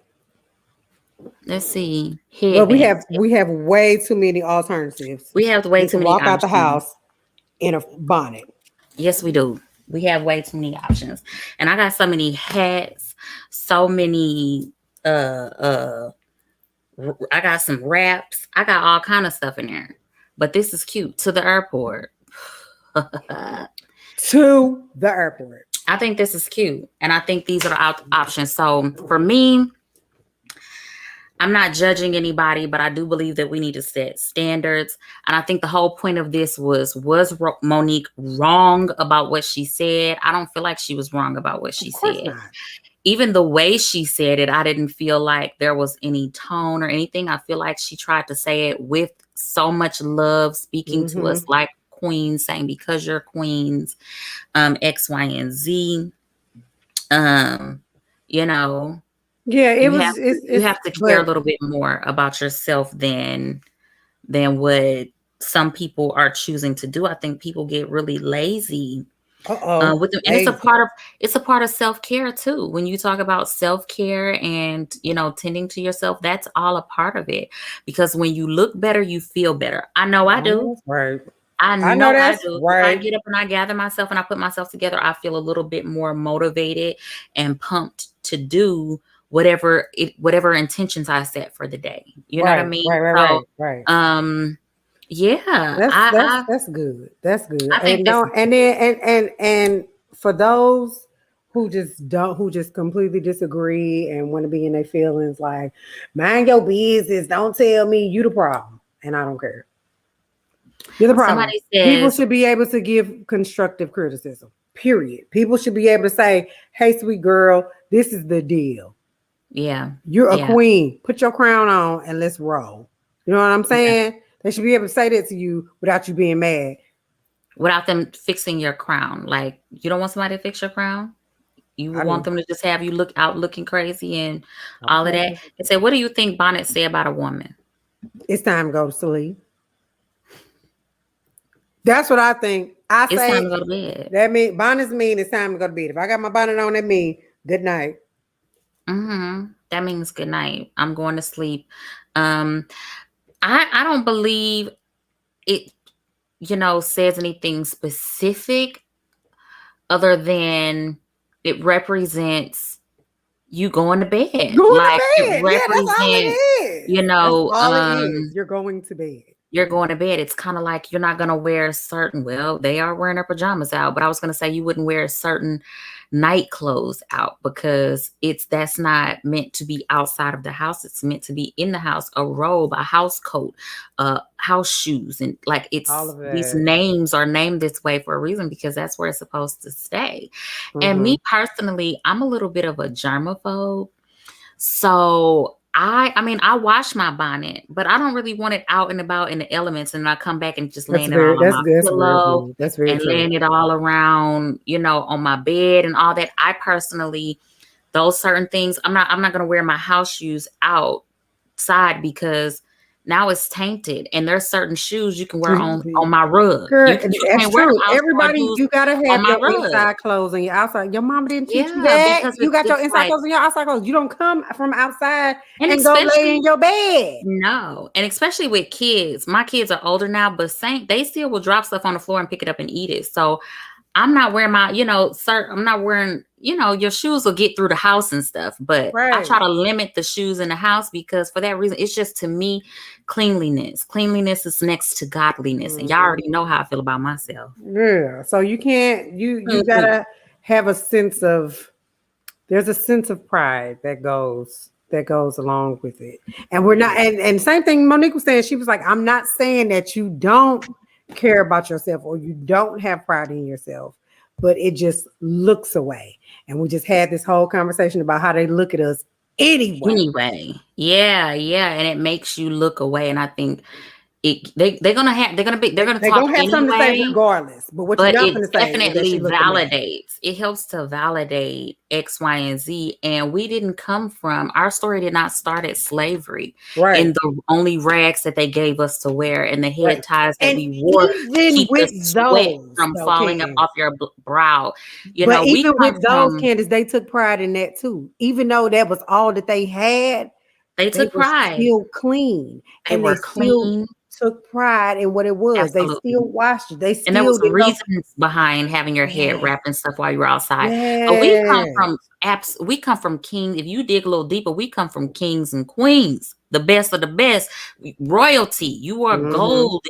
Let's see. Well, Headbands. we have way too many alternatives. We have way We too can many walk out the options. house in a bonnet. Yes, we do. We have way too many options. And I got so many hats, so many I got some wraps. I got all kind of stuff in there. But this is cute. To the airport. To the airport. I think this is cute. And I think these are the options. So for me, I'm not judging anybody, but I do believe that we need to set standards. And I think the whole point of this was Monique wrong about what she said? I don't feel like she was wrong about what she said. Not. Even the way she said it, I didn't feel like there was any tone or anything. I feel like she tried to say it with so much love, speaking to us like queens, saying because you're queens, X, Y, and Z. You know. Yeah, you have to care a little bit more about yourself than what some people are choosing to do. I think people get really lazy with them, and it's a part of self-care too. When you talk about self-care and tending to yourself, that's all a part of it. Because when you look better, you feel better. I know I do. Right. I know I do. Right. If I get up and I gather myself and I put myself together, I feel a little bit more motivated and pumped to do whatever intentions I set for the day. You know what I mean? Right. Yeah. That's good. That's good. And for those who just completely disagree and want to be in their feelings, like, mind your business, don't tell me you the problem, and I don't care. You're the problem. People should be able to give constructive criticism. Period. People should be able to say, "Hey, sweet girl, this is the deal. Yeah. You're a queen. Put your crown on and let's roll." You know what I'm saying? Yeah. They should be able to say that to you without you being mad. Without them fixing your crown. Like, you don't want somebody to fix your crown? You want them to just have you looking crazy and all of that? And say, what do you think Bonnets say about a woman? It's time to go to sleep. That's what I think. It's time to go to bed. That mean bonnets mean it's time to go to bed. If I got my bonnet on, that mean good night. That means good night. I'm going to sleep. I don't believe it, says anything specific other than it represents you going to bed. It represents, that's all it is. That's all it is. You're going to bed. You're going to bed. It's kind of like you're not going to wear they are wearing their pajamas out, but I was going to say you wouldn't wear certain night clothes out because that's not meant to be outside of the house. It's meant to be in the house, a robe, a house coat, house shoes. And like these names are named this way for a reason because that's where it's supposed to stay. And me personally, I'm a little bit of a germaphobe. So I wash my bonnet, but I don't really want it out and about in the elements, and I come back and just laying it all on my pillow and laying it all around, on my bed and all that. I personally, those certain things, I'm not going to wear my house shoes outside because now it's tainted, and there's certain shoes you can wear on my rug. Girl, that's true. Everybody, you gotta have your inside clothes and your outside. Your mama didn't teach you that. You got your inside clothes and your outside clothes. You don't come from outside and go lay in your bed. No, and especially with kids. My kids are older now, but they still will drop stuff on the floor and pick it up and eat it. So I'm not wearing my, I'm not wearing, your shoes will get through the house and stuff, but I try to limit the shoes in the house because for that reason, it's just, to me, cleanliness. Cleanliness is next to godliness. And y'all already know how I feel about myself. Yeah. So you can't, you gotta have a sense of, there's a sense of pride that goes along with it. And we're not, and same thing Monique was saying, she was like, I'm not saying that you don't care about yourself or you don't have pride in yourself, but it just looks away. And we just had this whole conversation about how they look at us anyway. Yeah. And it makes you look away. And I think they're gonna talk have something to say anyway. regardless. But what But you're not it going to say is that definitely she looked a mess. validates. It helps to validate X, Y, and Z. And we didn't come from, our story did not start at slavery. Right. And the only rags that they gave us to wear and the head ties that And we wore even keep the with sweat those, from though, falling up Candace, off your brow. but We even come with those, from, Candace, they took pride in that too. Even though that was all that they had, they they took were pride. still clean. They And were they still clean. took pride in what it was. They Absolutely. still washed it. They And there was still did reasons behind having your head Yes. wrapped and stuff while you were outside. So Yes. we come from kings. If you dig a little deeper, we come from kings and queens, the best of the best, royalty. You wore gold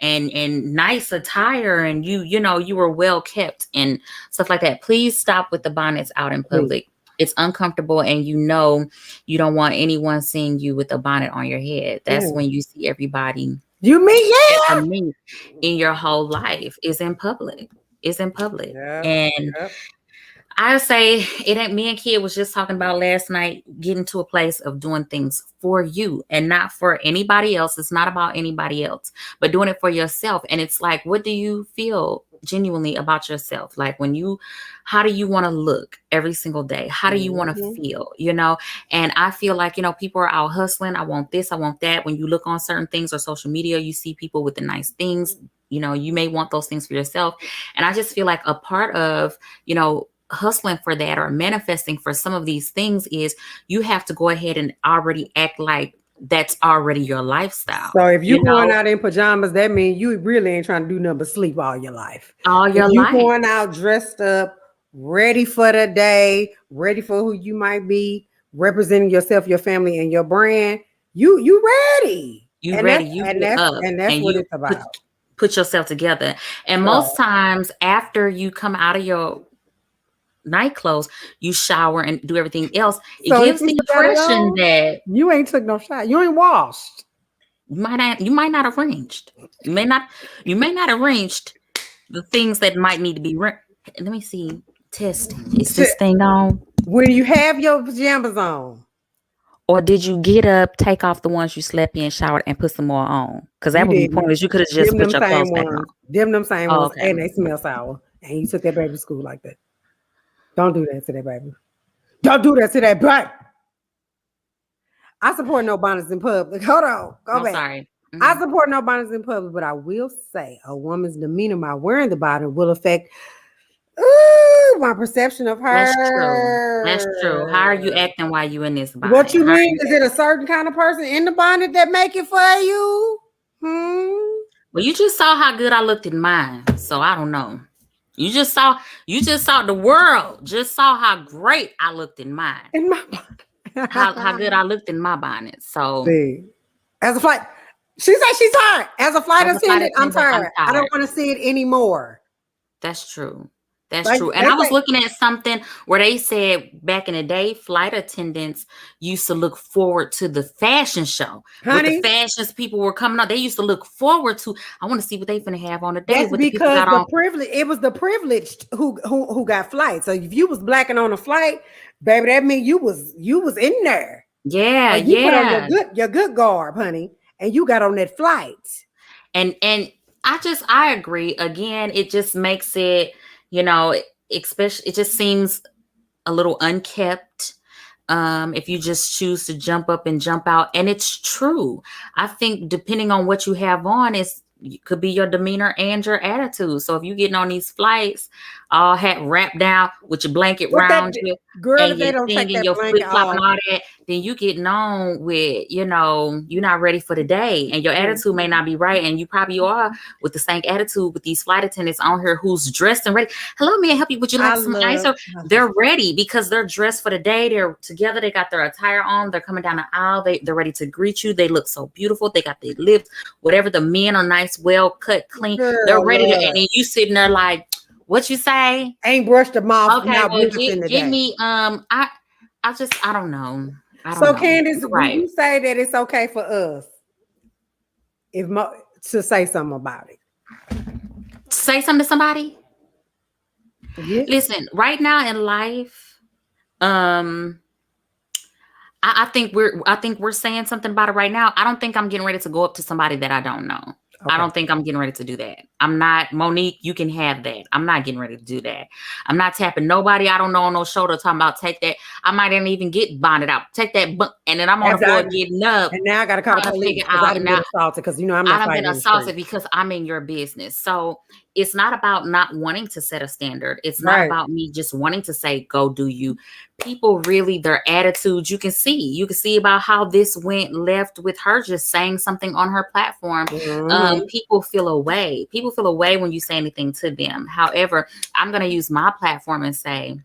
and nice attire, and you were well kept and stuff like that. Please stop with the bonnets out in public. It's uncomfortable, and you don't want anyone seeing you with a bonnet on your head. That's when you see everybody. You mean Me in your whole life is in public. It's in public. And I say it ain't. Me and Kid was just talking about last night, getting to a place of doing things for you and not for anybody else. It's not about anybody else, but doing it for yourself. And it's like, what do you feel genuinely about yourself? Like how do you want to look every single day? How do you want to feel, And I feel like, people are out hustling. I want this, I want that. When you look on certain things or social media, you see people with the nice things, you may want those things for yourself. And I just feel like a part of, hustling for that or manifesting for some of these things is you have to go ahead and already act like that's already your lifestyle. So if you're going out in pajamas, that means you really ain't trying to do nothing but sleep all your life. All your life. You going out dressed up, ready for the day, ready for who you might be, representing yourself, your family, and your brand. You ready. You ready. You and that's what it's about. Put yourself together. And most times after you come out of your night clothes, you shower and do everything else. It gives the impression that you ain't took no shower. You ain't washed. You might not have arranged. You may not arranged the things that might need to be. Let me see. Testing. Is this thing on? When you have your pajamas on. Or did you get up, take off the ones you slept in, showered, and put some more on? Because that would be pointless. You could have just put your clothes back on. Them same ones, and they smell sour. And you took that baby to school like that. Don't do that to that baby. Don't do that to that baby. I support no bonnets in public. Hold on. Go back. Sorry. I support no bonnets in public, but I will say a woman's demeanor by wearing the bonnet will affect my perception of her. That's true. How are you acting while you in this bonnet? What you mean? Is it a certain kind of person in the bonnet that make it for you? Well, you just saw how good I looked in mine, so I don't know. You just saw the world just saw how great I looked in mine. In my bonnet. how good I looked in my bonnet. So as a flight, she said she's tired. As a flight attendant, I'm tired. I don't want to see it anymore. That's true. That's true. And I was looking at something where they said back in the day, flight attendants used to look forward to the fashion show. Honey, with the fashions people were coming out. They used to look forward to, I want to see what they finna have on the day. That's because it was the privileged who got flights. So if you was blacking on a flight, baby, that means you was in there. Yeah, you put on your good garb, honey, and you got on that flight. And I agree. Again, it just makes it, especially it just seems a little unkept. If you just choose to jump up and jump out. And it's true. I think depending on what you have on, it could be your demeanor and your attitude. So if you're getting on these flights, all hat wrapped down with your blanket around you, girl, and if they don't take that your blanket flip-flop off, and all that, then you getting on with, you're not ready for the day, and your attitude may not be right, and you probably are with the same attitude with these flight attendants on here who's dressed and ready. Hello, may I help you? Would you like some ice? They're ready because they're dressed for the day. They're together. They got their attire on. They're coming down the aisle. They're ready to greet you. They look so beautiful. They got their lips, whatever. The men are nice, well cut, clean. Girl, they're ready to, and then you sitting there like, what you say? Ain't brushed them off. Okay, well, give me. I don't know. Candace, when you say that it's okay for us, to say something about it, say something to somebody. Yeah. Listen, right now in life, I think we're saying something about it right now. I don't think I'm getting ready to go up to somebody that I don't know. Okay. I don't think I'm getting ready to do that. I'm not, Monique, you can have that. I'm not getting ready to do that. I'm not tapping nobody I don't know on no shoulder talking about take that. I might not even get bonded out. Take that, and then I'm on the floor getting up. And now I got to call the police because I done been assaulted because, I'm not fighting been assaulted because I'm in your business. So it's not about not wanting to set a standard. It's not about me just wanting to say, go do you. People really, their attitudes, you can see about how this went left with her just saying something on her platform. People feel away. People feel away when you say anything to them. However, I'm going to use my platform and say,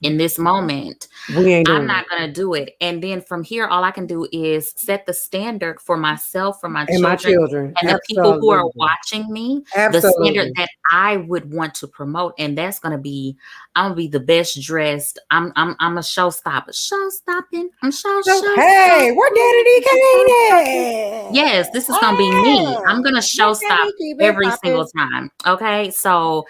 in this moment, I'm not going to do it. And then from here, all I can do is set the standard for myself, for my children, and the people who are watching me, the standard that I would want to promote. And that's going to be, I'm going to be the best dressed. I'm a showstopper. Show-stopping. I'm show. Hey, where Daddy D came? Yes, this is going to be me. I'm going to show stop every single time. Okay. So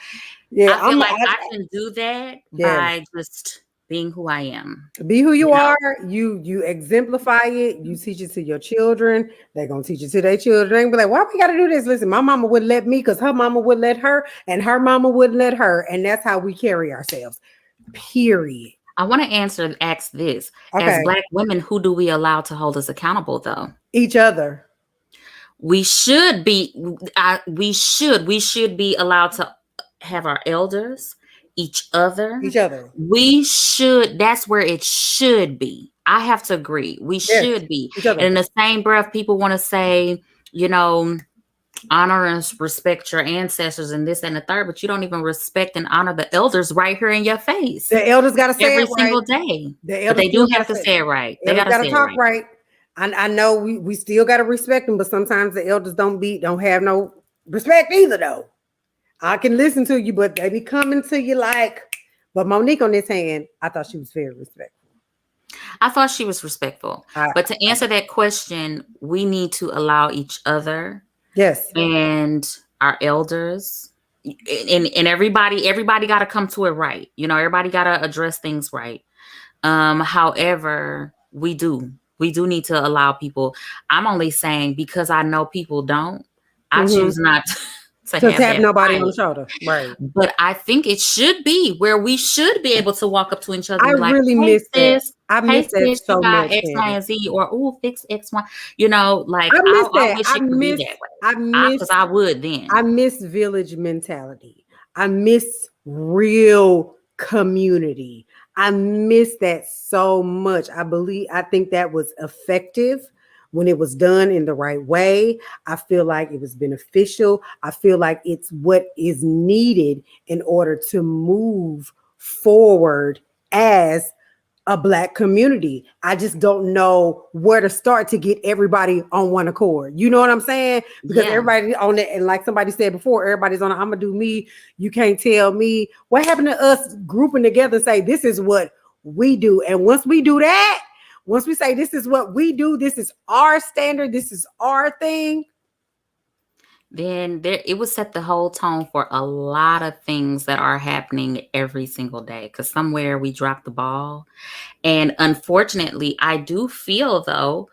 I feel like I can do that by just being who I am. Be who you are. You exemplify it. You teach it to your children. They're going to teach it to their children. They're going to be like, why we got to do this? Listen, my mama wouldn't let me because her mama wouldn't let her and her mama wouldn't let her. And that's how we carry ourselves. Period. I want to ask this. Okay. As Black women, who do we allow to hold us accountable though? Each other. We should be be allowed to have our elders, each other. We should, that's where it should be. I have to agree. We should be. And in the same breath, people want to say, honor and respect your ancestors and this and the third, but you don't even respect and honor the elders right here in your face. The elders got to say every single day. But they do have to say it right. They got to talk right. I know we still got to respect them, but sometimes the elders don't have no respect either though. I can listen to you, but they be coming to you like, but Monique on this hand, I thought she was very respectful. I thought she was respectful. But to answer that question, we need to allow each other. Yes. And our elders and everybody got to come to it right. Everybody got to address things right. However, we do need to allow people. I'm only saying because I know people don't, I choose not to tap nobody on the shoulder. Right. But I think it should be where we should be able to walk up to each other. I really miss this. I miss that so much. X, Y, and Z, or fix X, Y. I wish it could be that way. Because I would then. I miss village mentality. I miss real community. I miss that so much. I think that was effective when it was done in the right way. I feel like it was beneficial. I feel like it's what is needed in order to move forward as a Black community. I just don't know where to start to get everybody on one accord. You know what I'm saying? Because everybody on it, and like somebody said before, everybody's on I'm gonna do me. You can't tell me. What happened to us grouping together and say this is what we do? And once we do that, once we say this is what we do, this is our standard, this is our thing, then it would set the whole tone for a lot of things that are happening every single day. Because somewhere we dropped the ball. And unfortunately, I do feel though,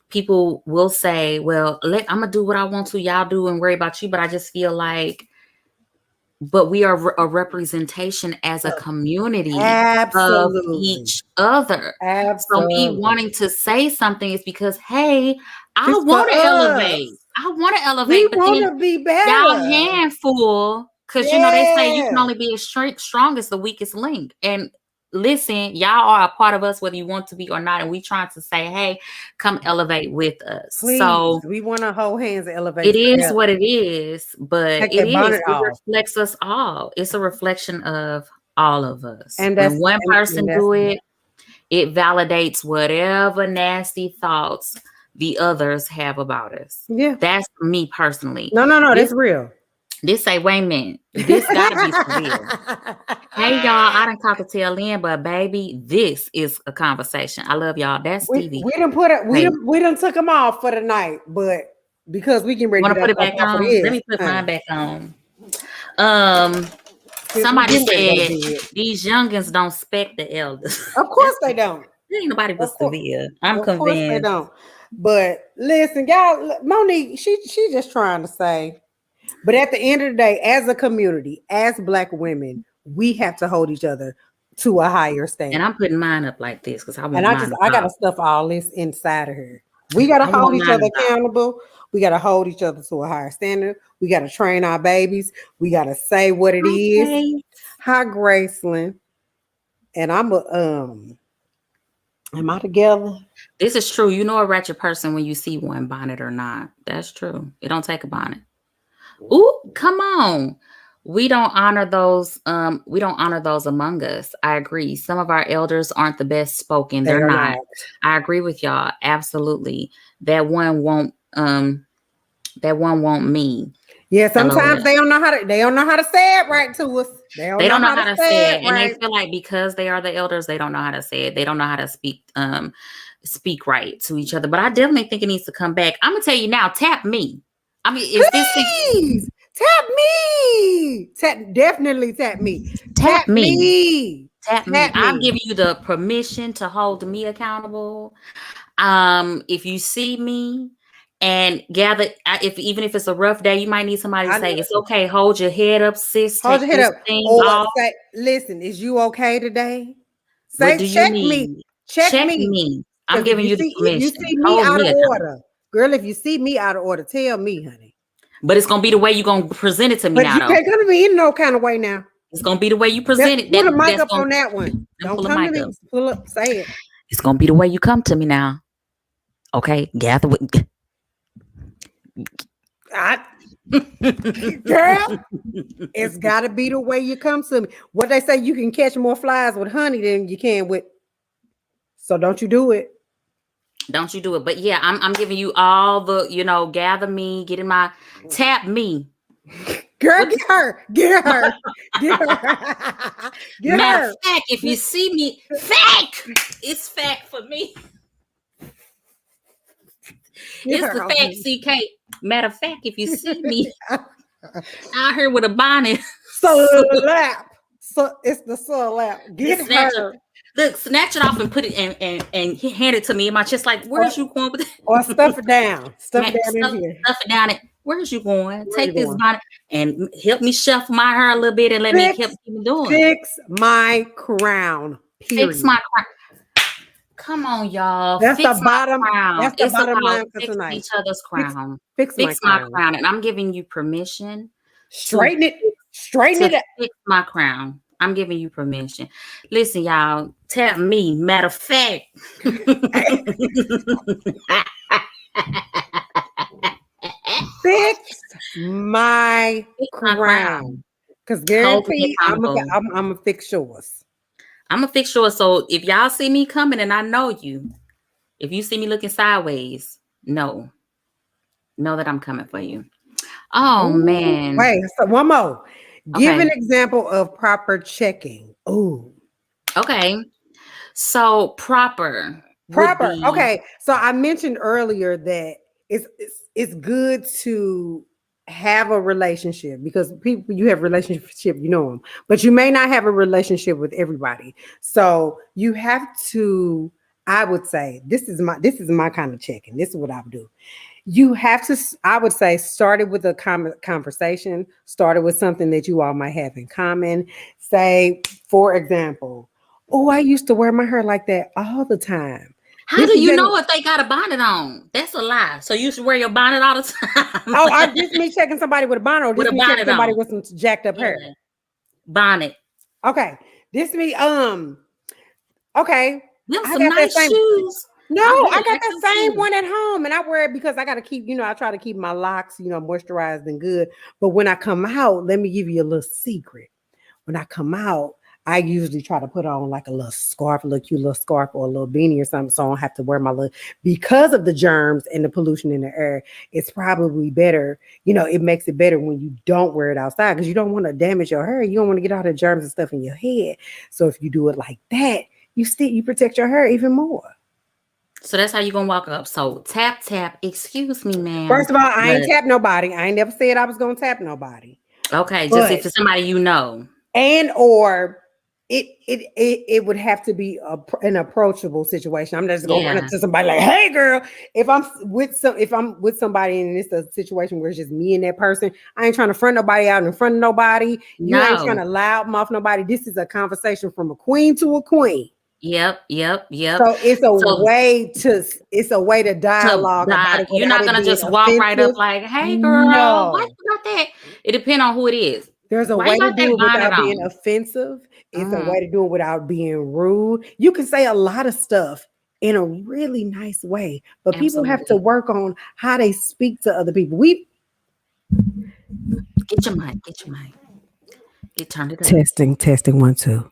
people will say, well, I'm going to do what I want to, y'all do and worry about you. But I just feel like, but we are a representation as a community of each other. Absolutely. So me wanting to say something is because, hey, I want to elevate. I want to elevate. We want to be better. Y'all handful, because they say you can only be as strong as the weakest link. And listen, y'all are a part of us, whether you want to be or not. And we trying to say, hey, come elevate with us. Please, so we want to hold hands and elevate. It is what it is, but it reflects us all. It's a reflection of all of us. And when one person do it, it validates whatever nasty thoughts the others have about us. Yeah. That's me personally. No, that's real. This say, wait a minute. This gotta be for real. Hey y'all, I done caught the tail end, but baby, this is a conversation. I love y'all. That's Stevie. We done took them off for the night, but because we can ready to put it back on. Let me put mine back on. Somebody said these youngins don't respect the elders. Of course they don't. ain't nobody but severe. I'm of course they convinced. don't. But listen, y'all, Monique, she just trying to say. But at the end of the day, as a community, as Black women, we have to hold each other to a higher standard. And I'm putting mine up like this because I want mine. I gotta stuff all this inside of her. We gotta hold each other accountable. We gotta hold each other to a higher standard. We gotta train our babies. We gotta say what it is. Hi, Graceland. And am I together? This is true. You know a ratchet person when you see one, bonnet or not. That's true. It don't take a bonnet. Ooh, come on. We don't honor those. We don't honor those among us. I agree. Some of our elders aren't the best spoken. They're not. I agree with y'all. Absolutely. That one won't me. Yeah, sometimes they don't know how to say it right to us. They don't know how to say it right. And they feel like because they are the elders, they don't know how to say it. They don't know how to speak right to each other. But I definitely think it needs to come back. I'm gonna tell you now, tap me. I mean, is Please, tap me. Definitely tap me. Tap me. Tap me. I'm giving you the permission to hold me accountable. If you see me and gather, even if it's a rough day, you might need somebody to say, it's okay. Hold your head up, sis. Hold your head up. Or say, listen, is you okay today? Say, check me. Check me. I'm giving you the permission. If you see me out of order, girl, if you see me out of order, tell me, honey. But it's gonna be the way you're gonna present it to me now. But you can't come to me in no kind of way now. It's gonna be the way you present it. Put a mic up on that one. Don't come to me. Pull up. Say it. It's gonna be the way you come to me now. Okay, gather with. Girl, it's got to be the way you come to me. What they say, you can catch more flies with honey than you can with. So don't you do it. Don't you do it. But yeah, I'm giving you all the, gather me, get in my, tap me. Girl, get her. Matter of fact, if you see me, it's fact for me. It's the fact, CK. Matter of fact, if you see me out here with a bonnet. Lap. So it's the lap. Get her. Look, snatch it off and put it and hand it to me in my chest. Like, where's you going with it? Or stuff it down. Stuff it down in here. Stuff it down. Where's you going? Take this bonnet and help me shuffle my hair a little bit and let me keep doing. Fix my crown. Period. Fix my crown. Come on, y'all. That's the bottom. That's the bottom line for tonight. Each other's crown. Fix my crown. And I'm giving you permission. Straighten it up. Fix my crown. I'm giving you permission. Listen, y'all. Tap me. Matter of fact. Fix my crown. Because guarantee I'm gonna fix yours. I'm gonna fix yours. So if y'all see me coming and I know you, if you see me looking sideways, know that I'm coming for you. Oh, man. Wait, so one more. Give an example of proper checking. Ooh. Okay. So proper. Okay. So I mentioned earlier that it's good to have a relationship because people you have relationship, you know them, but you may not have a relationship with everybody. So you have to, I would say, this is my kind of checking. This is what I would do. You have to, I would say, started with a conversation, started with something that you all might have in common. Say, for example, I used to wear my hair like that all the time. How do you know if they got a bonnet on? That's a lie. So you should wear your bonnet all the time. This me checking somebody with a bonnet, or this me checking somebody with some jacked up hair. Bonnet. Okay. This me, okay. Them some nice shoes. No, I got that same one at home, and I wear it because I got to keep, I try to keep my locks, moisturized and good. But when I come out, let me give you a little secret. When I come out, I usually try to put on like a little scarf, a little cute little scarf or a little beanie or something, so I don't have to wear my little, because of the germs and the pollution in the air. It's probably better, it makes it better when you don't wear it outside because you don't want to damage your hair. You don't want to get all the germs and stuff in your head. So if you do it like that, you protect your hair even more. So that's how you're going to walk up. So tap, excuse me, ma'am. First of all, I ain't tap nobody. I ain't never said I was going to tap nobody. Okay, just if it's somebody you know. And or it would have to be an approachable situation. I'm not just gonna run up to somebody like, "Hey, girl." If I'm with somebody and it's a situation where it's just me and that person, I ain't trying to front nobody out in front of nobody. You ain't trying to loudmouth nobody. This is a conversation from a queen to a queen. Yep. So it's a way to dialogue about it. You're not gonna just walk right up like, "Hey, girl, why you got that?" It depends on who it is. There's a way to do it without being offensive. It's a way to do it without being rude. You can say a lot of stuff in a really nice way, but people have to work on how they speak to other people. Get your mic. Get turned it up. Testing 1 2.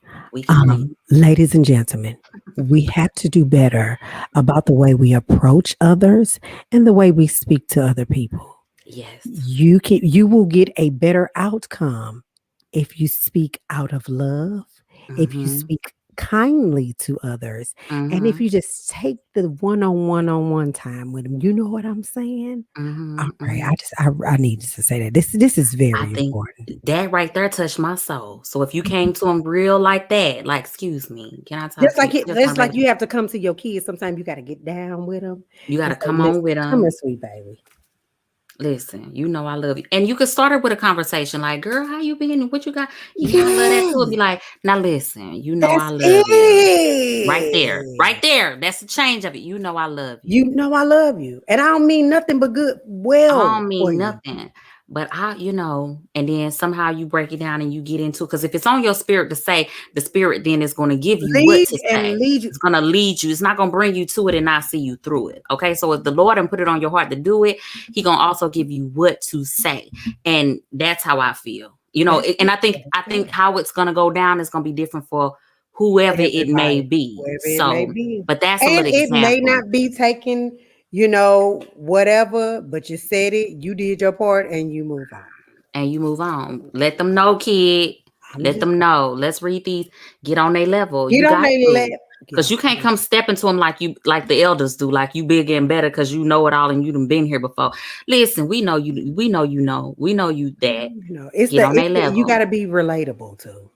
Ladies and gentlemen, we have to do better about the way we approach others and the way we speak to other people. Yes. You will get a better outcome if you speak out of love, if you speak kindly to others, and if you just take the one-on-one time with them. You know what I'm saying? All right. I needed to say that. This is very important. That right there touched my soul. So if you came to them real like that, like, excuse me, can I talk just like you have to come to your kids. Sometimes you got to get down with them. You got to come on with them. Come here, sweet baby. Listen, you know I love you. And you could start it with a conversation like, "Girl, how you been? What you got?" You gotta love that too. Be like, "Now listen, you know I love you." Right there. That's the change of it. You know I love you. You know I love you. And I don't mean nothing but good. Well, I don't mean nothing. But and then somehow you break it down and you get into it. Because if it's on your spirit to say, the spirit then is going to give you what to say. It's going to lead you. It's not going to bring you to it and not see you through it. Okay. So if the Lord and put it on your heart to do it, He going to also give you what to say. And that's how I feel. And I think how it's going to go down is going to be different for whoever it may be. But that's a little example. It may not be taken, whatever, but you said it, you did your part, and you move on. Let them know, kid. Let them know. Let's read these. Get on their level. Because you can't come step into them like the elders do, like you bigger and better because you know it all and you done been here before. Listen, we know you. We know you know. We know you that. Get on their level. You got to be relatable too.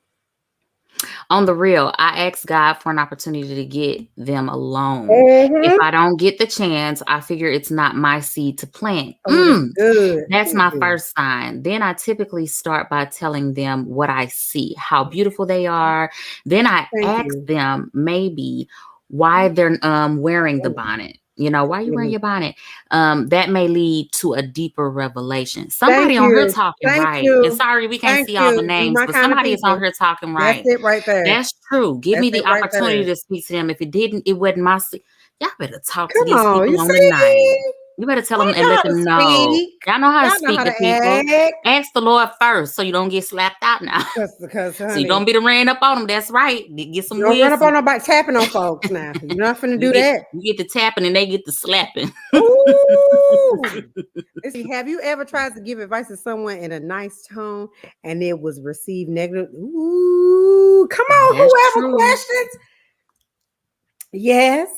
On the real, I ask God for an opportunity to get them alone. If I don't get the chance, I figure it's not my seed to plant. That's my first sign. Then I typically start by telling them what I see, how beautiful they are. Then I ask them maybe why they're wearing the bonnet. Why are you wearing your bonnet? That may lead to a deeper revelation. Somebody on here talking right. And sorry, we can't see all the names, but somebody is on here talking right. That's it right there. That's true. Give me the opportunity to speak to them. If it wasn't my seat. Y'all better talk to these people on the night. You better tell them and let them know. Y'all know how to speak to people. Ask the Lord first so you don't get slapped out now. Because so you don't be the ran up on them. That's right. Get some wisdom. Run up on nobody tapping on folks now. You're not finna do that. You get the tapping and they get the slapping. Ooh. Listen, have you ever tried to give advice to someone in a nice tone and it was received negative? Ooh, come on, whoever questions. Yes.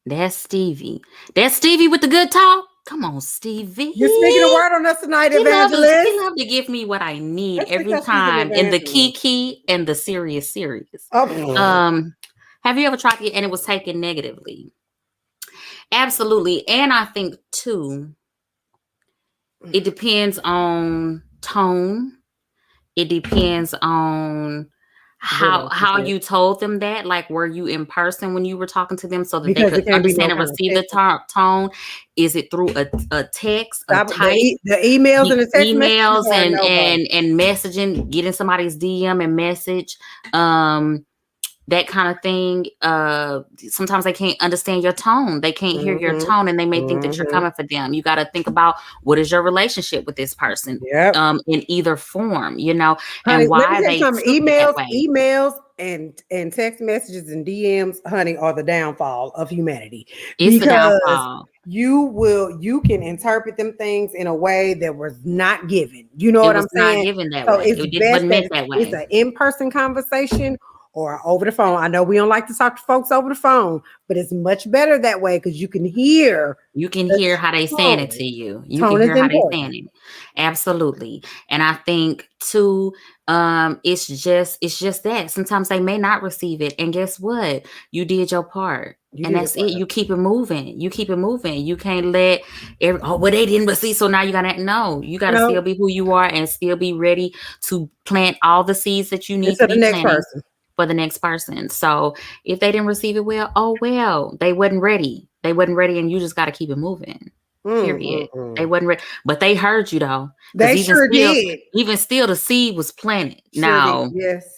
That's Stevie. That's Stevie with the good talk. Come on, Stevie. You're speaking a word on us tonight, Evangelist. He love to give me what I need every time in the key and the serious. Oh. Have you ever tried it and it was taken negatively? Absolutely. And I think too, it depends on tone. It depends on how you told them that. Like, were you in person when you were talking to them so that they could understand and receive the tone? Is it through a text, a type, the emails and the text emails and messaging, getting somebody's DM and message, that kind of thing? Sometimes they can't understand your tone. They can't hear your tone, and they may think that you're coming for them. You got to think about what is your relationship with this person, in either form, Honey, and why they emails and text messages and DMs, honey, are the downfall of humanity. It's the downfall. You can interpret them things in a way that was not given. You know what I'm saying? Not given that so way. It's best that it's an in-person conversation, or over the phone. I know we don't like to talk to folks over the phone, but it's much better that way because you can hear. You can hear how they saying it to you. You Tone can hear is how they important. saying it. Absolutely. And I think too, it's just that sometimes they may not receive it. And guess what? You did your part. And that's it. You keep it moving. You keep it moving. You can't let well, they didn't receive. So now you gotta know. You gotta still be who you are and still be ready to plant all the seeds that you need to be planting for the next person. So if they didn't receive it well, oh well, they wasn't ready. They wasn't ready, and you just got to keep it moving. Period. They wasn't ready, but they heard you though. They sure did. Even still, the seed was planted. Now,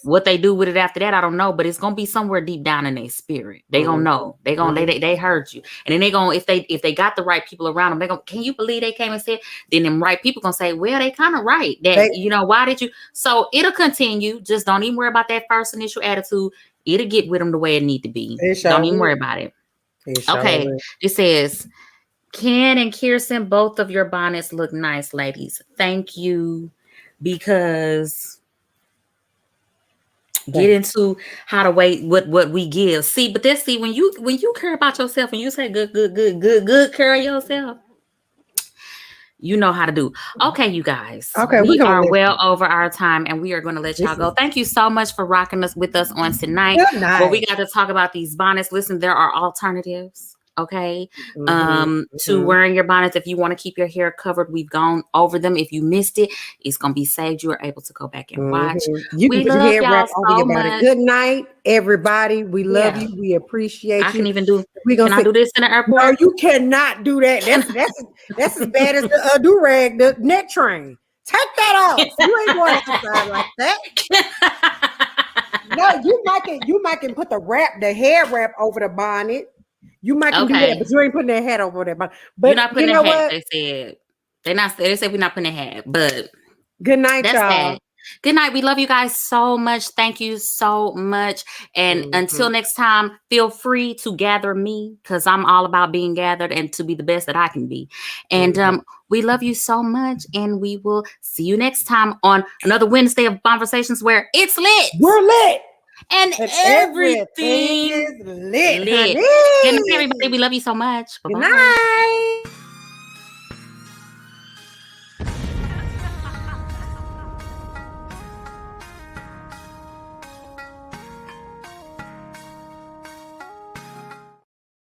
what they do with it after that, I don't know. But it's gonna be somewhere deep down in their spirit. They gonna know. They gonna they heard you, and then they gonna if they got the right people around them, they gonna. Can you believe they came and said? Then them right people gonna say, well, they kind of right. That why did you? So it'll continue. Just don't even worry about that first initial attitude. It'll get with them the way it need to be. Don't even worry about it. Okay, it says. Ken and Kirsten, both of your bonnets look nice, ladies. Thank you, because get into how to wait what we give. See, but that's when you care about yourself and you say good care of yourself. You know how to do. Okay, you guys. Okay, we are well over our time, and we are going to let y'all go. Thank you so much for rocking with us on tonight. Well, we got to talk about these bonnets. Listen, there are alternatives. Okay, to wearing your bonnets. If you want to keep your hair covered, we've gone over them. If you missed it, it's gonna be saved. You are able to go back and watch. You can put your hair wrap over your body. Good night, everybody. We love you. We appreciate you. I can even do. Can I do this in the airport? No, you cannot do that. That's as bad as the do rag, the neck train. Take that off. You ain't going outside like that. No, you might can put the hair wrap over the bonnet. You might can do that, but you ain't putting that hat over there. But you're not putting a hat. They said they said we're not putting a hat. But good night, y'all. Good night. We love you guys so much. Thank you so much. And until next time, feel free to gather me because I'm all about being gathered and to be the best that I can be. And we love you so much. And we will see you next time on another Wednesday of Conversations where it's lit. We're lit. And everything is lit. Good night, everybody. We love you so much. Bye-bye. Good night.